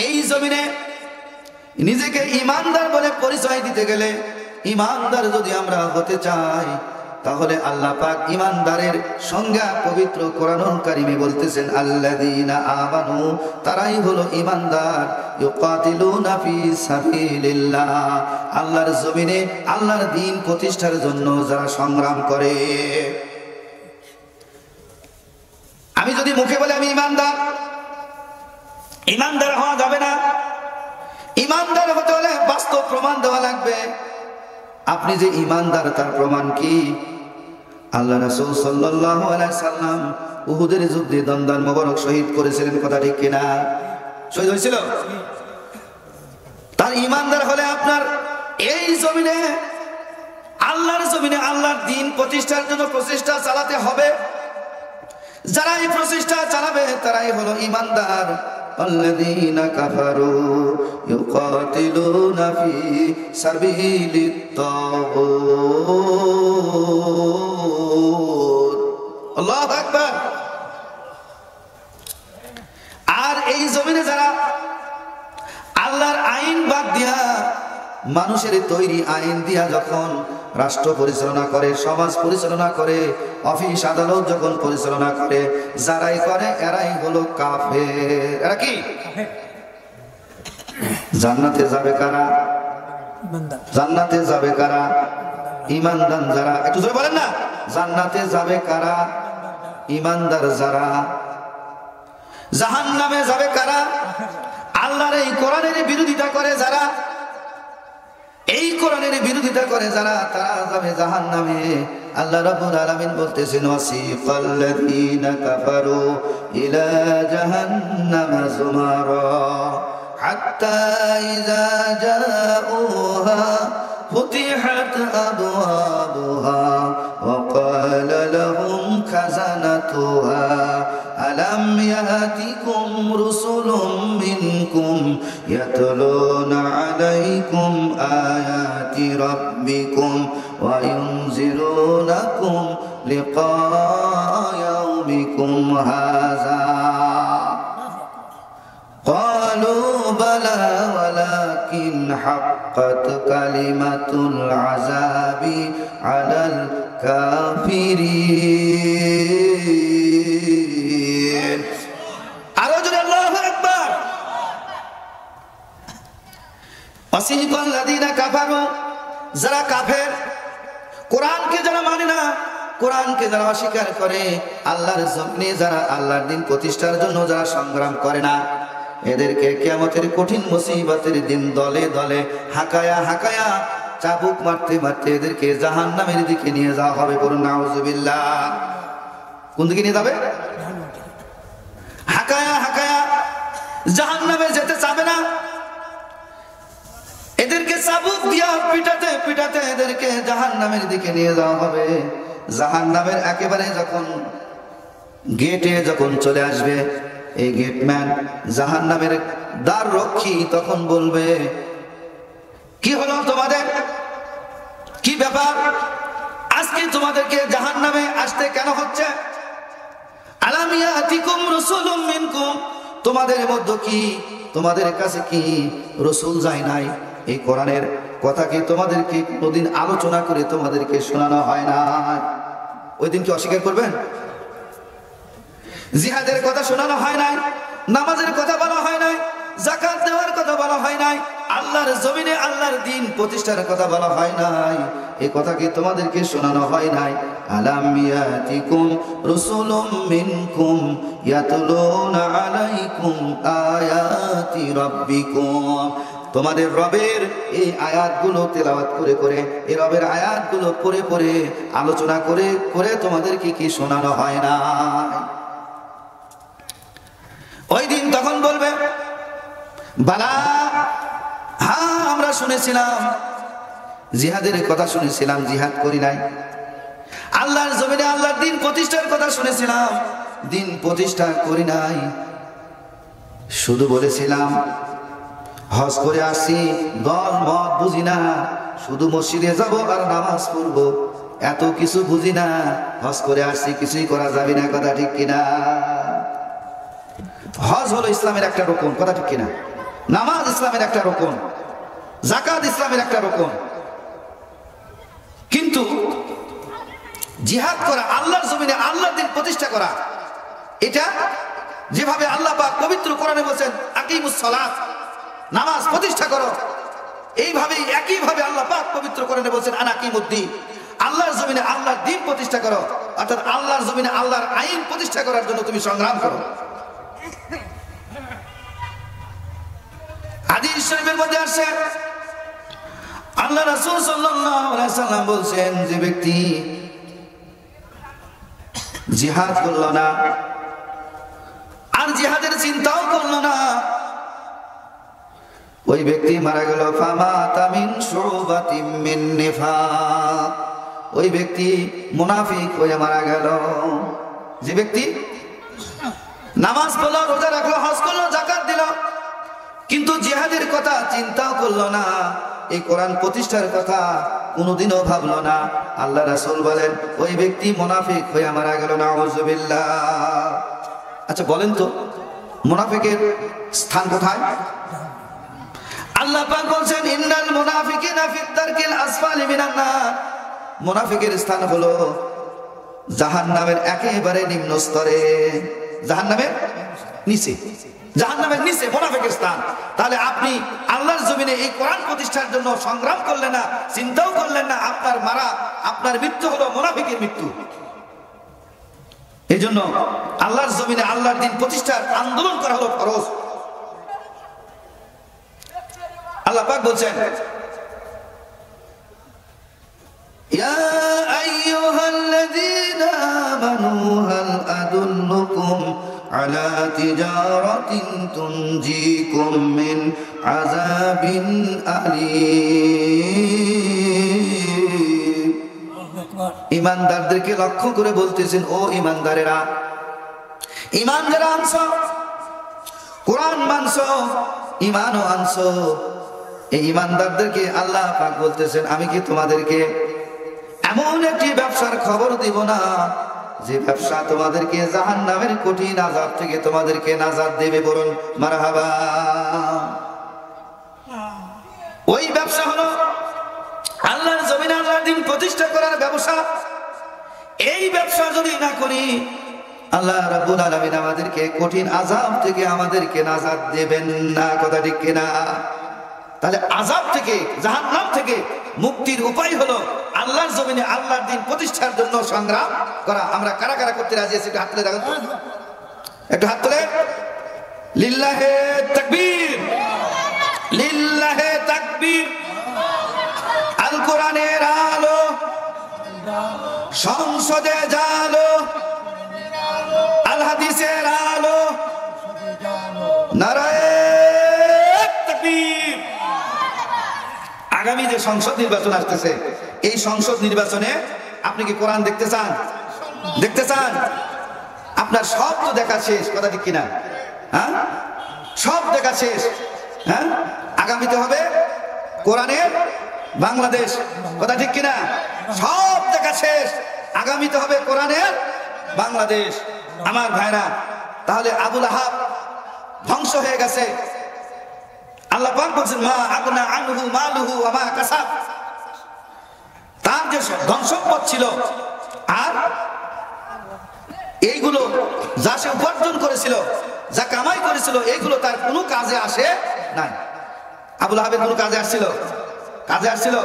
এই জমিনে নিজেকে ঈমানদার বলে পরিচয় দিতে গেলে, ঈমানদার যদি আমরা হতে চাই, তাহলে আল্লাহ পাক ঈমানদারের সংজ্ঞা পবিত্র কোরআনুল কারীমে বলতেছেন আল্লাযীনা আমানু, তারাই হলো ঈমানদার, ইউকাতিলুনা ফি সাবিলিল্লাহ, আল্লাহর জমিনে আল্লাহর দ্বীন প্রতিষ্ঠার জন্য যারা সংগ্রাম করে। আমি যদি মুখে বলে আমি ঈমানদার, ঈমানদার হওয়া যাবে না। ঈমানদার হতে হলে বাস্তব প্রমাণ দেওয়া লাগবে। আপনি যে ঈমানদার তার প্রমাণ কি? আল্লাহ রাসূল সাল্লাল্লাহু আলাইহি সাল্লাম উহুদের যুদ্ধে দন্দান মোবারক শহীদ করেছিলেন, কথা ঠিক কিনা? শহীদ হয়েছিল। তার ঈমানদার হলে আপনার এই জমিনে আল্লাহর জমিনে আল্লাহর দ্বীন প্রতিষ্ঠার জন্য প্রচেষ্টা চালাতে হবে। যারা এই প্রচেষ্টা চালাবে তারাই হলো ঈমানদার। আল্লাযীনা কাফারু ইউকাতিলুনা ফি সাবিলিত তাগুত। আল্লাহু আকবার। আর এই জমিনে যারা আল্লাহর আইন বাদ দিয়া, মানুষের তৈরি আইন দিয়া যখন রাষ্ট্র পরিচালনা করে, সমাজ পরিচালনা করে, অফিস আদালত যখন পরিচালনা করে, যারাই করে এরাই হলো কাফের। এরা কি? জান্নাতে যাবে কারা? জান্নাতে যাবে কারা? ঈমানদার যারা। একটু জোরে বলেন না। জান্নাতে যাবে কারা? ঈমানদার যারা। জাহান্নামে যাবে কারা? আল্লাহর এই কোরআনের বিরোধিতা করে যারা, এই কোরআনের বিরোধিতা করে যারা, তারা যাবে জাহান্নামে। আল্লাহ রাব্বুল আলামিন বলতেছেন ওয়াসিফাল্লাযীনা কাফারু ইলা জাহান্নামা যুমারা হাত্তা ইযা জাউহা ফুতিহাত আবওয়াবুহা ওয়া ক্বালা লাহুম খাযানাতুহা আলাম ইয়াতিকুম রুসুলুম মিনকুম ইয়াতলুনা আলাইকুম আয়াতি রাব্বিকুম ওয়া ইউনজিরুনাকুম লিকা ইয়াউমিকুম হাযা ক্বালু বালা ওয়ালাকিন হাক্কাত কালিমাতুল আযাবি আলাল কাফিরিন। আরো জোরে আল্লাহু আকবার। ওয়াসিফাল্লাযীনা কাফারু, যারা কাফের, কোরআনকে যারা মানে না, কোরআনকে যারা অস্বীকার করে, আল্লাহর জমিনে যারা আল্লাহর দ্বীন প্রতিষ্ঠার জন্য যারা সংগ্রাম করে না, এদেরকে কিয়ামতের কঠিন মুসিবতের দিন দলে দলে হাকায়া হাকায়া চাবুক মারতে মারতে এদেরকে জাহান্নামের দিকে নিয়ে যাওয়া হবে। বলুন নাউযুবিল্লাহ। কোন দিকে নিয়ে যাবে? হাকায়া হাকায়া জাহান্নামে যেতে চাবে না। এদেরকে চাবুক দিয়া পিটাতে পিটাতে এদেরকে জাহান্নামের দিকে নিয়ে যাওয়া হবে। জাহান্নামের একেবারে যখন গেটে যখন চলে আসবে, এই গেটম্যান জাহান্নামের দ্বার রক্ষী তখন বলবে, কি হলো তোমাদের? কি ব্যাপার? আজকে তোমাদেরকে জাহান্নামে আসতে কেন হচ্ছে? আলাম ইয়াতিকুম রাসূলুম মিনকুম, তোমাদের মধ্যে কি, তোমাদের কাছে কি রাসূল যায় নাই? এই কোরআনের কথা কি তোমাদেরকে কোনদিন আলোচনা করে তোমাদেরকে শোনানো হয় না? ওই দিন কি অস্বীকার করবেন? জিহাদের কথা শোনানো হয় নাই, নামাজের কথা বলা হয় নাই, যাকাত দেওয়ার কথা বলা হয় নাই, আল্লাহর জমিনে আল্লাহর দ্বীন প্রতিষ্ঠার কথা বলা হয় নাই। এই কথা কি তোমাদেরকে শোনানো হয় নাই? আলাম ইয়াতিকুম রাসূলুম মিনকুম ইয়াতলুনা আলাইকুম আয়াতি রাব্বিকুম, তোমাদের রবের এই আয়াতগুলো তেলাওয়াত করে করে, এই রবের আয়াতগুলো পড়ে পড়ে আলোচনা করে করে তোমাদেরকে কি শোনানো হয় না? বালা, হ্যাঁ আমরা শুনেছিলাম, জিহাদের কথা শুনেছিলাম, জিহাদ করি নাই। আল্লাহর জমিনে আল্লাহর দিন প্রতিষ্ঠার কথা শুনেছিলাম, দিন প্রতিষ্ঠা করি নাই। শুধু বলেছিলাম হজ করে আসি, দল মত বুঝি না, শুধু মসজিদে যাব আর নামাজ পড়বো, এত কিছু বুঝি না। হজ করে আসছি, কিছুই করা যাবে না, কথা ঠিক কিনা? হজ হলো ইসলামের একটা রকম, কথা ঠিক কিনা? নামাজ ইসলামের একটা রকম, যাকাত ইসলামের একটা রকম। কিন্তু জিহাদ করা, আল্লাহর জমিনে আল্লাহর দিন প্রতিষ্ঠা করা, এটা যেভাবে আল্লাহ পাক পবিত্র কোরআনে বলেছেন আকিমুস সালাত, নামাজ প্রতিষ্ঠা করো, এইভাবেই একইভাবে আল্লাহ পাক পবিত্র কোরআনে বলেছেন আনাকিমুদ্দিন, আল্লাহর জমিনে আল্লাহর দিন প্রতিষ্ঠা করো। অর্থাৎ আল্লাহর জমিনে আল্লাহর আইন প্রতিষ্ঠা করার জন্য তুমি সংগ্রাম করো। হাদিস শরীফের মধ্যে আসছে আল্লাহ রাসূল সাল্লাল্লাহু আলাইহি সাল্লাম বলছেন, যে ব্যক্তি জিহাদ করলো না আর জিহাদের চিন্তাও করলো না, ওই ব্যক্তি মারা গেল। ফামাতা মিন শুবাতিন মিন নিফাক, ওই ব্যক্তি মুনাফিক হয়ে মারা গেল। যে ব্যক্তি নামাজ পড়লো, রোজা রাখলো, হজ করলো, যাকাত দিল, কিন্তু জিহাদের কথা চিন্তাও করলো না, এই কোরআন প্রতিষ্ঠার কথা কোনোদিনও ভাবলো না, আল্লাহ রাসূল বলেন ওই ব্যক্তি মুনাফিক হয়ে মারা গেল। নাউযুবিল্লাহ। আচ্ছা বলেন তো, মুনাফিকের স্থান কোথায়? আল্লাহ পাক বলছেন ইন্নাল মুনাফিকিনা ফিদ দারকিল আসফালি মিনান নার, মুনাফিকের স্থান হলো জাহান্নামের একেবারে নিম্ন স্তরে, জাহান্নামের নিচে, জাহান্নামের নিচে মুনাফিকের স্থান। তাহলে আপনি আল্লাহর জমিনে এই কোরআন প্রতিষ্ঠার জন্য সংগ্রাম করলেন না, চিন্তাও করলেন না, আপনার মারা, আপনার মৃত্যু হলো মুনাফিকের মৃত্যু। এই জন্য আল্লাহর জমিনে আল্লাহর দিন প্রতিষ্ঠার আন্দোলন করা হলো ফরজ। আল্লাহ পাক বলছেন ইয়া আইয়ুহাল্লাযীনা আমানু হাল আদুল্লুকুম আলা তিজারাতিন তুনজিকুম মিন আযাবিন আলীম। ঈমানদারদেরকে লক্ষ্য করে বলতেছেন, ও ঈমানদারেরা, ঈমান যারা আনছো, কোরআন মানছো, ঈমানও আনছো, এই ঈমানদারদেরকে আল্লাহ পাক বলতেছেন আমি কি তোমাদেরকে এমন একটি ব্যবসার খবর দিব না যে ব্যবসা তোমাদেরকে জাহান্নামের কঠিন আযাব থেকে তোমাদেরকে নাজাত দেবে? বলুন মারহাবা। ওই ব্যবসা হলো আল্লাহর জমিনে আল্লাহর দিন প্রতিষ্ঠা করার ব্যবসা। এই ব্যবসা যদি না করি, আল্লাহ রাব্বুল আলামিন আমাদেরকে কঠিন আযাব থেকে আমাদেরকে নাজাত দেবেন না, কথা ঠিক কিনা? তাহলে আযাব থেকে, জাহান্নাম থেকে মুক্তির উপায় হলো আল্লাহর জমিনে আল্লাহর দিন প্রতিষ্ঠার জন্য সংগ্রাম করা। আমরা কারা কারা করতে রাজি আছি? একটু হাত তুলে দেখুন তো, একটু হাত তুলে। লিল্লাহে তাকবীর, লিল্লাহে তাকবীর। আল কোরআনের আলো সংসদে জালো, আল হাদিসের আলো নারায়ে তাকবীর। আগামী যে সংসদ নির্বাচন আসতেছে, এই সংসদ নির্বাচনে আপনি কি কোরআন দেখতে চান? দেখতে চান? আপনার সব তো দেখা শেষ, কথা ঠিক কিনা? হ্যাঁ, সব দেখা শেষ। হ্যাঁ, আগামীতে হবে কোরআনের বাংলাদেশ, কথা ঠিক কিনা? সব দেখা শেষ, আগামীতে হবে কোরআনের বাংলাদেশ। আমার ভাইরা, তাহলে আবুল আহাব ধ্বংস হয়ে গেছে। আল্লাহ পাক বলেন মা আগনা আনহু মালুহু ওয়া মা কাসাব, তার যে ধন সম্পদ ছিল আর এইগুলো যা সে উপার্জন করেছিল, যা কামাই করেছিল, এইগুলো তার কোনো কাজে আসে নাই। আবুল আহাবের কোনো কাজে আসছিল? কাজে আসছিল?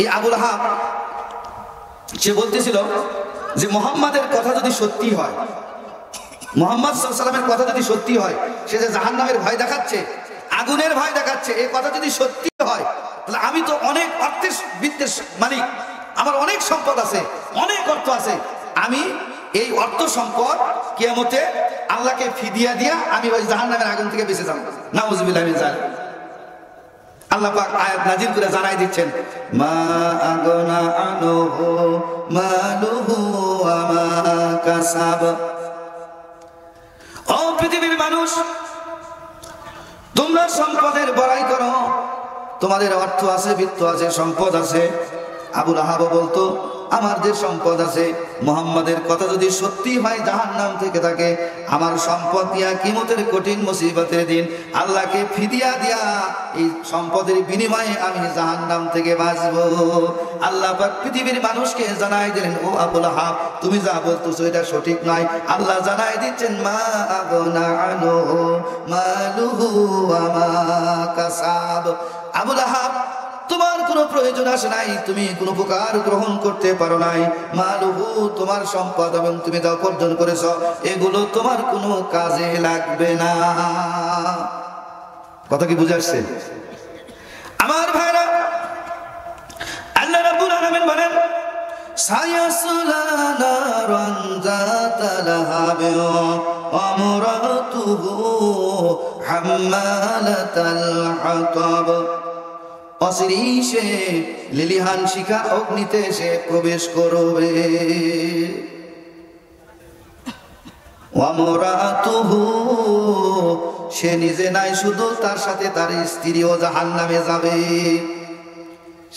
এই আবুল আহাব সে বলতেছিল যে মুহাম্মাদের কথা যদি সত্যি হয়, মুহাম্মদ সাল্লাল্লাহু আলাইহি ওয়াসাল্লামের কথা যদি সত্যি হয়, সে যে জাহান্নামের ভয় দেখাচ্ছে, আগুনের ভয় দেখাচ্ছে, এই কথা যদি সত্যি হয়, তাহলে আমি তো অনেক অর্থের বিত্তের মালিক, আমার অনেক সম্পদ আছে, অনেক অর্থ আছে, আমি এই অর্থ সম্পদ কিয়ামতে আল্লাহকে ফিদিয়া দিয়া আমি ওই জাহান্নামের আগুন থেকে বেঁচে যাব। নাউযুবিল্লাহি মিন যালিক। আল্লাহ পাক আয়াত নাযিল করে জানাই দিচ্ছেন, মা আগনা আনহু মালুহু ওয়া মা কাসাব। ও পৃথিবীর মানুষ, তোমরা সম্পদের বড়াই করো, তোমাদের অর্থ আছে, বিত্ত আছে, সম্পদ আছে। আবু লাহাব বলতো, আমার যে সম্পদ আছে, মুহাম্মাদের কথা যদি সত্যি হয় জাহান্নাম থেকে থাকে, আমার সম্পদ দিয়া কিয়ামতের কঠিন মুসিবতের দিন আল্লাহকে ফিদিয়া দিয়া এই সম্পদের বিনিময়ে আমি জাহান্নাম থেকে বাঁচবো। আল্লাহ পাক পৃথিবীর মানুষকে জানাই দিলেন, ও আবু লাহাব, তুমি যা বলতেছো এটা সঠিক নয়। আল্লাহ জানাই দিচ্ছেন, মা আগনা আনহু মালুহু ওয়া মা কাসাব। আবু লাহাব, তোমার কোনো প্রয়োজন আসে নাই, তুমি কোনো উপকার গ্রহণ করতে পারো নাই। মালুহু, তোমার সম্পদ এবং তুমি যা উপার্জন করেছো এগুলো তোমার কোনো কাজে লাগবে না। কথা কি বুঝে আসছে আমার ভাইরা? আল্লাহ রাব্বুল আলামিন বলেন, সায়াসলা নারান যাতা লাহাবি ওয়া আমরাতুহু হাম্মালাতাল হাতাব। অশিরিষে লিলিহান শিখা অগ্নিতে সে প্রবেশ করবে। ওয়ামরাতুহু, সে নিজে নাই, শুধু তার সাথে তার স্ত্রীও জাহান্নামে যাবে।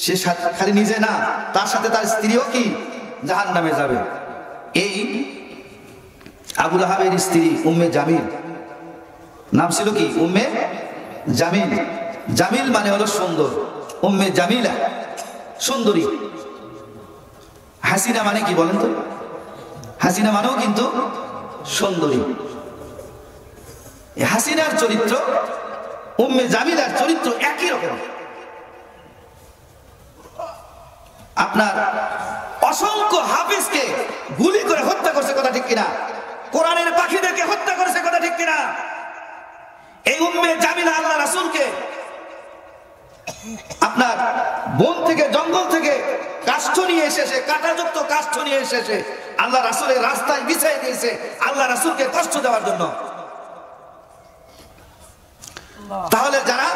সে খালি নিজে না, তার সাথে তার স্ত্রীও কি জাহান্নামে যাবে। এই আবু লাহাবের স্ত্রী উম্মে জামিল, নাম ছিল কি? উম্মে জামিল। জামিল মানে হলো সুন্দর, উম্মে জামিলা সুন্দরী। হাসিনা মানে কি বলেন তো? হাসিনা মানেও কিন্তু সুন্দরী। হাসিনার চরিত্র, উম্মে জামিলার চরিত্র একই রকম। আপনার অসংখ্য হাফিজকে গুলি করে হত্যা করছে, কথা ঠিক কিনা? কোরআনের পাখিদেরকে হত্যা করেছে, কথা ঠিক কিনা? এই উম্মে জামিলা আল্লাহ রাসূলকে আপনার বন থেকে, জঙ্গল থেকে কাষ্ঠ নিয়ে এসেছে, কাঁটাযুক্ত কাষ্ঠ নিয়ে এসেছে আল্লাহ রাসূলের রাস্তায় বিছিয়ে দিয়েছে আল্লাহ রাসূলকে কষ্ট দেওয়ার জন্য। তাহলে যারা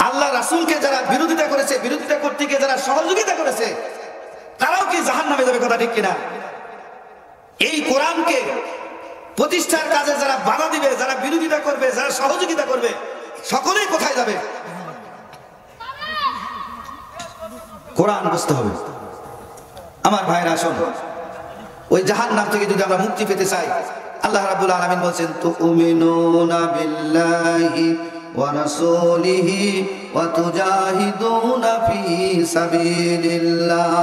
আল্লাহ রাসূলকে যারা বিরোধিতা করেছে, বিরোধিতা করতে গিয়ে যারা সহযোগিতা করেছে, তারাও কি জাহান্নামে যাবে, কথা ঠিক কিনা? এই কোরআনকে প্রতিষ্ঠার কাজে যারা বাধা দিবে, যারা বিরোধিতা করবে, যারা সহযোগিতা করবে, সকলেই কোথায় যাবে? কোরআন বুঝতে হবে আমার ভাইরা। আসুন, ওই জাহান্নাম থেকে যদি আমরা মুক্তি পেতে চাই, আল্লাহ রাব্বুল আলামিন বলেন, তুমিনুনা বিল্লাহি ওয়া রাসূলিহি ওয়া তুজাহিদুনা ফি সাবিলিল্লাহ।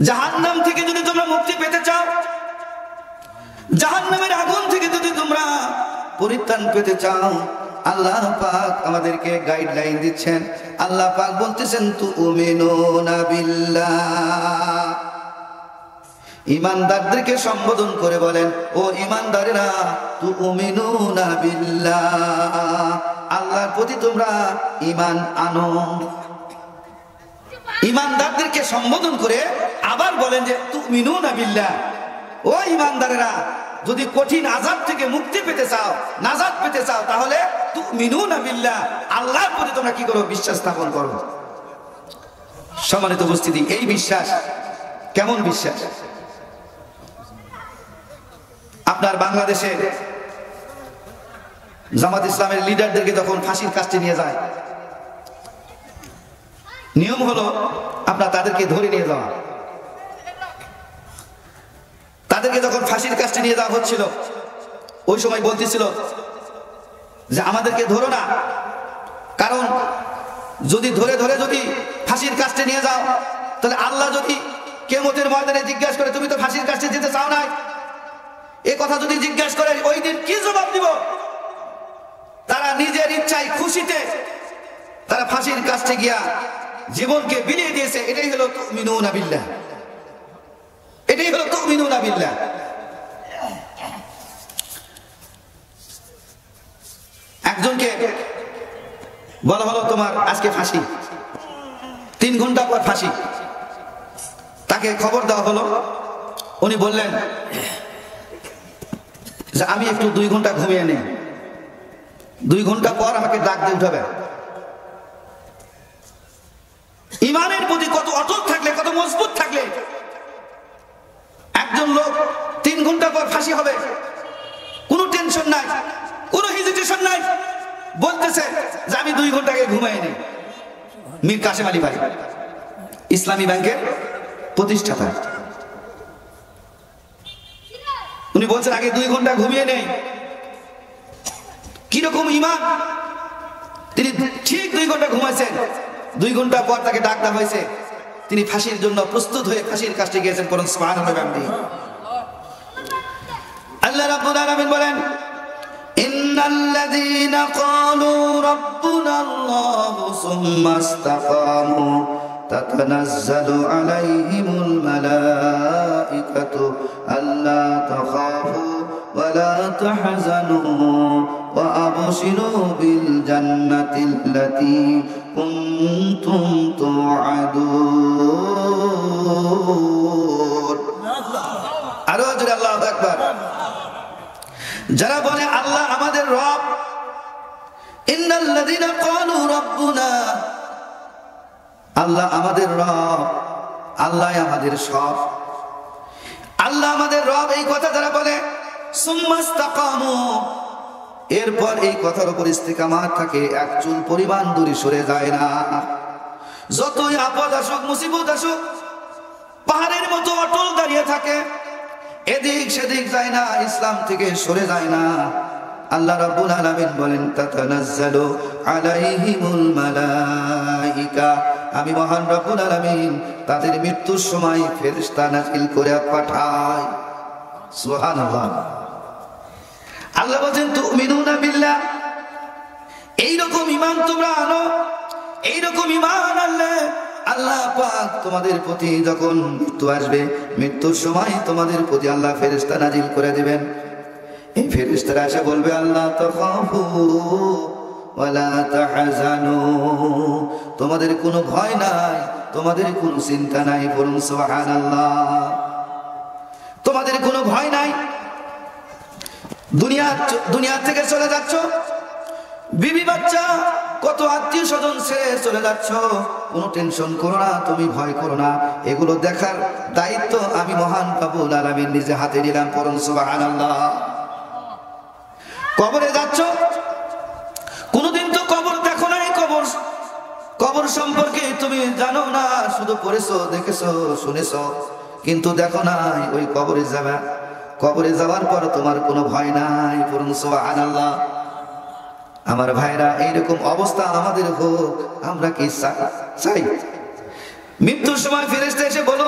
জাহান্নাম থেকে যদি তোমরা মুক্তি পেতে চাও, জাহান্নামের আগুন থেকে যদি তোমরা পরিত্রাণ পেতে চাও, আল্লাহ পাক আমাদেরকে গাইডলাইন দিচ্ছেন। আল্লাহ পাক বলতেছেন, তুমিনুনা বিল্লাহ। ঈমানদারদেরকে সম্বোধন করে বলেন, ও ঈমানদারেরা, তুমিনুনা বিল্লাহ, আল্লাহর প্রতি তোমরা ঈমান আনো। ঈমানদারদেরকে সম্বোধন করে আবার বলেন যে তুমিনুনা বিল্লাহ, ও ঈমানদারেরা, যদি কঠিন আযাব থেকে মুক্তি পেতে চাও, নাজাত পেতে চাও, তাহলে তুমিনুনা বিল্লাহ, আল্লাহর প্রতি তোমরা কি করো? বিশ্বাস স্থাপন করো। সম্মানিত উপস্থিতি, এই বিশ্বাস কেমন বিশ্বাস? আপনার বাংলাদেশে জামাত ইসলামের লিডারদেরকে যখন ফাঁসির কাস্টে নিয়ে যায়, নিয়ম হলো আপনার তাদেরকে ধরে নিয়ে যাওয়া। তাদেরকে যখন ফাঁসির কাস্টে নিয়ে যাওয়া হচ্ছিল, ওই সময় বলতেছিল যে আমাদেরকে ধরো না, কারণ যদি ধরে ধরে যদি ফাঁসির কাস্টে নিয়ে যাও, তাহলে আল্লাহ যদি কিয়ামতের ময়দানে জিজ্ঞাসা করে, তুমি তো ফাঁসির কাস্টে যেতে চাও নাই, এই কথা যদি জিজ্ঞাসা করে, ওই দিন কি জবাব দিব? তারা নিজের ইচ্ছায়, খুশিতে তারা ফাঁসির কাস্টে গিয়া জীবনকে বিলিয়ে দিয়েছে। এটাই হলো তুমিনুনা বিল্লাহ, এটাই হলো তুমিনুনা বিল্লাহ। একজনকে বলা হলো, তোমার আজকে ফাঁসি, 3 ঘন্টা পর ফাঁসি। তাকে খবর দেওয়া হলো, উনি বললেন যে আমি একটু 2 ঘন্টা ঘুমিয়ে নেই, 2 ঘন্টা পর আমাকে ডাক দিয়ে উঠাবে। ইমানের প্রতি কত অটল থাকলে, কত মজবুত থাকলে একজন লোক 3 ঘন্টা পর ফাঁসি হবে, কোনো টেনশন নাই, কোনো হেজিটেশন নাই, বলতেছে যে আমি 2 ঘন্টা আগে ঘুমাই নেই। মীর কাসেম আলী ভাই, ইসলামী ব্যাংকের প্রতিষ্ঠাতা, উনি বলছেন আগে 2 ঘন্টা ঘুমিয়ে নেই। কিরকম ইমান! তিনি ঠিক 2 ঘন্টা ঘুমাইছেন, 2 ঘন্টা পর তাকে ডাক দেওয়া হয়েছে, তিনি ফাঁসির জন্য প্রস্তুত হয়ে ফাঁসির কাছে গিয়েছেন। পড়ুন সুবহানাল্লাহ। আল্লাহ রাব্বুল আলামিন বলেন, ইন্নাল্লাযীনা ক্বালু রাব্বুনাল্লাহু সুম্মা ইসতাকামু তাতানাজ্জালু আলাইহিমুল মালাঈকাতু আল্লা তাখাফু ওয়া লা তাহজানু ওয়া আবশিরু বিল জান্নাতিল্লাতী কুনতুম তুআদুন। আরো জোরে আল্লাহু আকবার। যারা বলে আল্লাহ আমাদের রব, ইন্নাল্লাযীনা ক্বালু রাব্বুনা, আল্লাহ আমাদের রব, আল্লাহ আমাদের সব, আল্লাহ আমাদের রব, এই কথা যারা বলে, সুম্মা ইসতাকামু, এরপর এই কথার উপর ইস্তিকামাত থাকে, এক চুল পরিমাণ দূরে সরে যায় না। যতই আপদ আসুক, মুসিবত আসুক, পাহাড়ের মতো অটল দাঁড়িয়ে থাকে, এদিক সেদিক যায় না, ইসলাম থেকে সরে যায় না। আল্লাহ রাব্বুল আলামিন বলেন, তাতানাজ্জালু আলাইহিমুল মালাঈকা, আমি মহান রাব্বুল আলামিন তাদের মৃত্যুর সময় ফেরেশতা নাযিল করে পাঠাই। সুবহানাল্লাহ। আল্লাহ বলেন, তুমিনুনা বিল্লাহ, এইরকম ঈমান তোমরা আনো, এইরকম ঈমান আনলে আল্লাহ পাক তোমাদের প্রতি যখন মৃত্যু আসবে, মৃত্যুর সময় তোমাদের প্রতি আল্লাহ ফেরেশতা নাযিল করে দিবেন। এই ফেরেশতারা এসে বলবে, আল্লাহ তাখাফু ওয়া লা তাহজানু, তোমাদের কোনো ভয় নাই, তোমাদের কোনো চিন্তা নাই। বলুন সুবহানাল্লাহ। তোমাদের কোনো ভয় নাই, দুনিয়া থেকে চলে যাচ্ছ, বিবি বাচ্চা কত আত্মীয় স্বজন ছেড়ে চলে যাচ্ছ, কোনো টেনশন করো না, তুমি ভয় করো না, এগুলো দেখার দায়িত্ব আমি মহান রব্বুল আলামিন নিজে হাতে নিলাম। পড়ুন সুবহানাল্লাহ। কবরে যাচ্ছ, কোনদিন তো কবর দেখো নাই, কবর সম্পর্কে তুমি জানো না, শুধু পড়েছো, দেখেছো, শুনেছো, কিন্তু দেখো নাই ওই কবরে যাবে। কবরে যাওয়ার পর তোমার কোনো ভয় নাই। পড়ুন সুবহানাল্লাহ। আমার ভাইরা, এইরকম অবস্থা আমাদের হোক, আমরা কি চাই? মৃত্যুর সময় ফেরেশতা এসে বলো,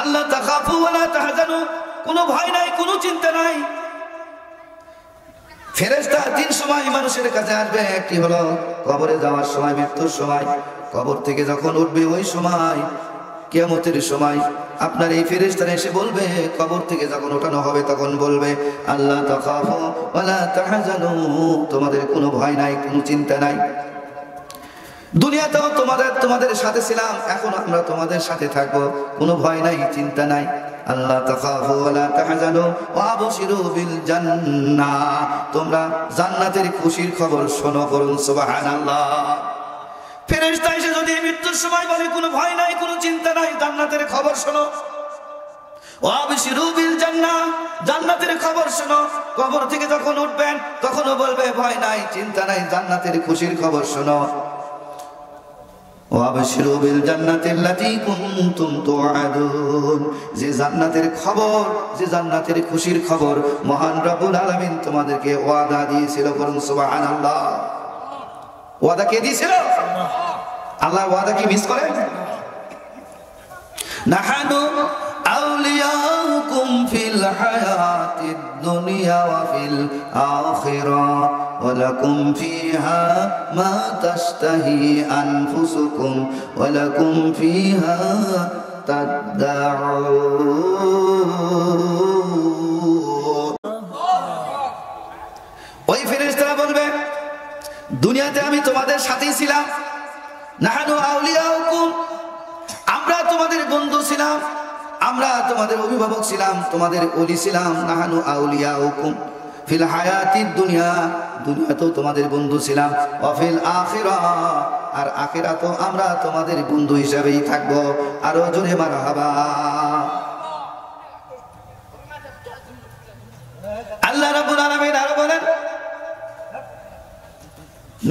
আল্লাহ তাখাফু ওয়া লা তাহজানু, কোনো ভয় নাই, কোনো চিন্তা নাই। ফেরেশতা 3 সময় মানুষের কাছে আসবে, একটি হলো কবরে যাওয়ার সময়, মৃত্যুর সময়। কবর থেকে যখন উঠবে ওই সময়, কিয়ামতের সময়, আপনার এই ফেরেশতারা এসে বলবে, কবর থেকে যখন ওঠানো হবে তখন বলবে, আল্লাহ তাখাফু ওয়া লা তাহজানু, তোমাদের কোনো ভয় নাই, কোনো চিন্তা নাই। দুনিয়াতেও তোমাদের সাথে ছিলাম, এখন আমরা তোমাদের সাথে থাকবো, কোনো ভয় নাই, চিন্তা নাই। আল্লাহ তাখাফু ওয়া লা তাহজানু ওয়া আবশিরু বিল জান্নাহ, তোমরা জান্নাতের খুশির খবর শোনো। করুন সুবহানাল্লাহ। ফেরেশতা এসে যদি মৃত্যুর সময় বলে, কোনো ভয় নাই, কোনো চিন্তা নাই, জান্নাতের খবর শোনো, ওয়া আবশিরু বিল জান্নাহ, জান্নাতের খবর শোনো। কবর থেকে যখন উঠবেন তখনও বলবে, ভয় নাই, চিন্তা নাই, জান্নাতের খুশির খবর শোনো। ওয়া আবশিরু বিল জান্নাতিল্লাতী কুনতুম তুআদুন, যে জান্নাতের খবর, যে জান্নাতের খুশির খবর মহান রব্বুল আলামিন তোমাদেরকে ওয়াদা দিয়েছিল। করুন সুবহানাল্লাহ। ওয়াদা কে দিয়েছিল? আল্লাহ। ওয়াদা কি মিস করেন? নাহানু আউলিয়াকুম ফিল হায়াতিদ দুনিয়া ওয়া ফিল আখিরাহ ওয়া লাকুম ফিহা মা তাশতাহি আনফুসুকুম ওয়া লাকুম ফিহা তাদউন। ওই ফেরেশতারা বলবে, দুনিয়াতে আমি তোমাদের সাথেই ছিলাম, নাহানু আউলিয়াকুম, আমরা তোমাদের বন্ধু ছিলাম, আমরা তোমাদের অভিভাবক ছিলাম, তোমাদের ওলি ছিলাম। নাহানু আউলিয়াউকুম ফিল হায়াতিদ দুনিয়া, দুনিয়াতেও তোমাদের বন্ধু ছিলাম। ওয়া ফিল আখিরাহ, আর আখিরাতেও আমরা তোমাদের বন্ধু হিসেবেই থাকবো। আরো জোরে মারহাবা। আল্লাহ রাব্বুল আলামিন আরো বলেন,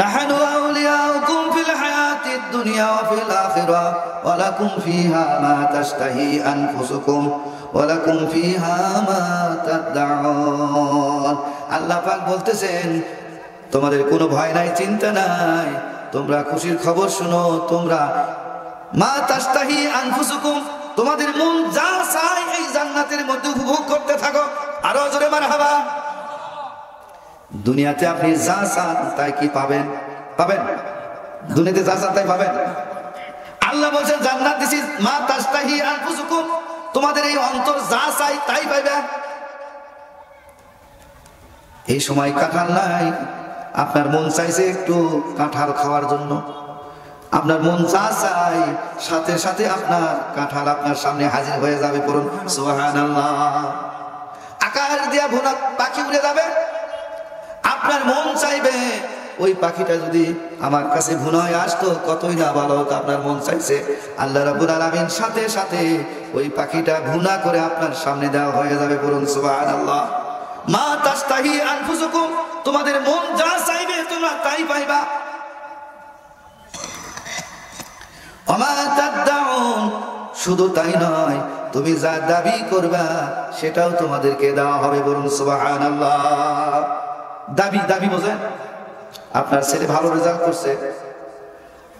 নাহানু আউলিয়াউকুম ফিল হায়াতিদ দুনিয়া ওয়া ফিল আখিরাহ ওয়া লাকুম ফিহা মা তাশতাহি আনফুসুকুম ওয়া লাকুম ফিহা মা তাদউন। আল্লাহ পাক বলতেছেন, তোমাদের কোনো ভয় নাই, চিন্তা নাই, তোমরা খুশির খবর শুনো। তোমরা মা তাশতাহি আনফুসুকুম, তোমাদের মন যা চায় এই জান্নাতের মধ্যে উপভোগ করতে থাকো। আরো জোরে মারহাবা। দুনিয়াতে আপনি যা চান তাই কি পাবেন? পাবেন? দুনিয়াতে যা চান তাই পাবেন? আল্লাহ বলছেন জান্নাত দিছি মা তাশতাহি আনফুসুকুম, তোমাদের এই অন্তর যা চাই তাই পাইবে। এই সময় কাঁঠাল নাই, আপনার মন চাইছে একটু কাঁঠাল খাওয়ার জন্য, আপনার মন যা চাই সাথে সাথে আপনার কাঁঠাল আপনার সামনে হাজির হয়ে যাবে। পড়ুন সুবহানাল্লাহ। আকাশ দিয়া ভুনা পাখি উড়ে যাবে, আপনার মন চাইবে ওই পাখিটা যদি আমার কাছে ভুনায় আসতো কতই না ভালো হতো। আপনার মন চাইছে, আল্লাহ রাব্বুল আলামিন সাথে সাথে ওই পাখিটা ভুনা করে আপনার সামনে দেওয়া হয়ে যাবে। বলুন সুবহানাল্লাহ। মা তাশতাহি আনফুসুকুম, তোমাদের মন যা চাইবে তোমরা তাই পাইবা। ওমা তাদউন, শুধু তাই নয়, তুমি যা দাবি করবা সেটাও তোমাদেরকে দেওয়া হবে। বলুন সুবহানাল্লাহ। দাবি, দাবি বোঝেন? আপনার ছেলে ভালো রেজাল্ট করছে,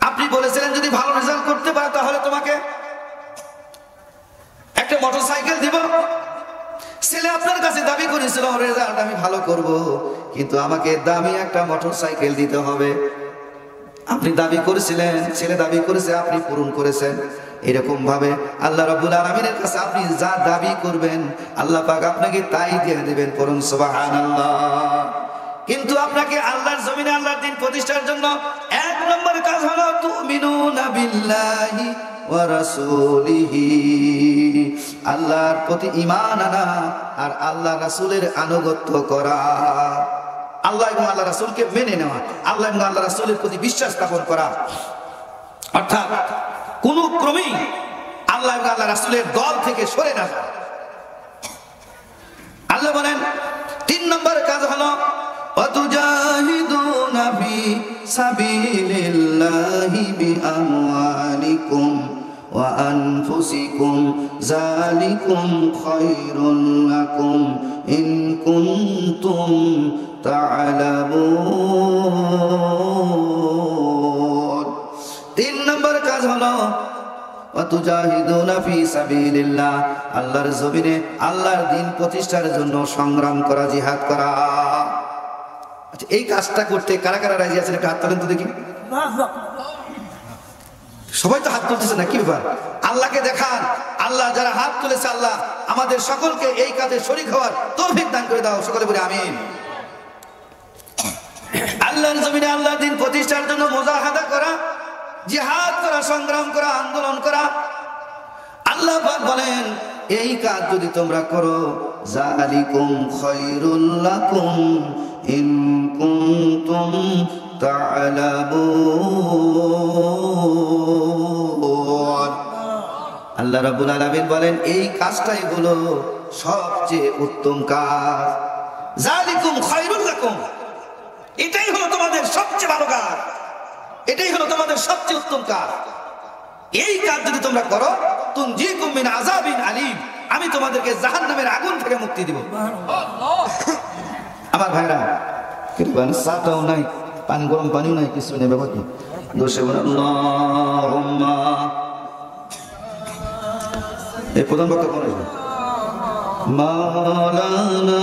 আপনি বলেছিলেন যদি ভালো রেজাল্ট করতে পারে তাহলে তোমাকে একটা মোটরসাইকেল দিব। ছেলে আপনার কাছে দাবি করেছিল রেজাল্ট আমি ভালো করব, কিন্তু আমাকে দামি একটা মোটরসাইকেল দিতে হবে। আপনি দাবি করেছিলেন, ছেলে দাবি করেছে, আপনি পূরণ করেছেন। এরকম ভাবে আল্লাহ রাব্বুল আলামিনের কাছে আপনি যা দাবি করবেন আল্লাহ পাক আপনাকে তাই দিয়ে দিবেন। পড়ুন সুবহানাল্লাহ। কিন্তু আপনাকে আল্লাহর জমিনে আল্লাহর দ্বীন প্রতিষ্ঠার জন্য এক নম্বর কাজ হলো তুমিনুনা বিল্লাহি ওয়া রাসূলিহি, আল্লাহর প্রতি ঈমান আনা আর আল্লাহ রাসূলের আনুগত্য করা। আল্লাহ এবং আল্লাহ রাসূলকে মেনে নেওয়া, আল্লাহ এবং আল্লাহ রাসূলের প্রতি বিশ্বাস স্থাপন করা। অর্থাৎ কোন ক্রমেই আল্লাহ এবং আল্লাহ রাসূলের দল থেকে সরে না। আল্লাহ বলেন ৩ নম্বর কাজ হলো ওয়াতুজাহিদুনা ফি সাবিলিল্লাহি বিআমওয়ালিকুম ওয়া আনফুসিকুম যালিকুম খায়রুল লাকুম ইন কুনতুম তা'লামুন। ৩ নম্বর কাজ হলো ওয়াতুজাহিদুনা ফি সাবিলিল্লাহ, আল্লাহর জমিনে আল্লাহর দ্বীন প্রতিষ্ঠার জন্য সংগ্রাম করা, জিহাদ করা। আচ্ছা, এই কাজটা করতে কারা কারা রাজি আছেন? একটা হাত তোলেন তো দেখি। সবাই তো হাত তুলতেছে না, কি ব্যাপার? আল্লাহকে দেখান। আল্লাহ যারা হাত তুলেছে আল্লাহ আমাদের সকলকে এই কাজে শরীক হওয়ার তৌফিক দান করে দাও। সকলে বলি আমিন। আল্লাহর জমিনে আল্লাহর দ্বীন প্রতিষ্ঠার জন্য মুজাহাদা করা, জিহাদ করা, সংগ্রাম করা, আন্দোলন করা। আল্লাহ পাক বলেন এই কাজ যদি তোমরা করো যালিকুম খায়রুল লাকুম ইন কুনতুম তা'লামুন। আল্লাহ রাব্বুল আলামিন বলেন এই কাজটাই হলো সবচেয়ে উত্তম কাজ। যালিকুম খায়রুল লাকুম, এটাই হলো তোমাদের সবচেয়ে ভালো কাজ, এটাই হলো তোমাদের সবচেয়ে উত্তম কাজ। এই কাজ যদি তোমরা করো তুনজিকুম মিন আযাবিন আলীম, আমি তোমাদেরকে জাহান্নামের আগুন থেকে মুক্তি দিব। আমার ভাইরা, কিরবান সাটাও নাই, পানি গরম পানিও নাই, কিছু নেই। ব্যাপার কি দোষে বলে আল্লাহুম্মা, এই প্রধান বক্তা কোন? মাওলানা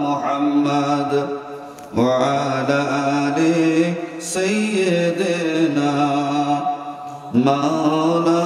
মুহাম্মদ ওয়া আলা আলি সাইয়্যিদিনা মাওলানা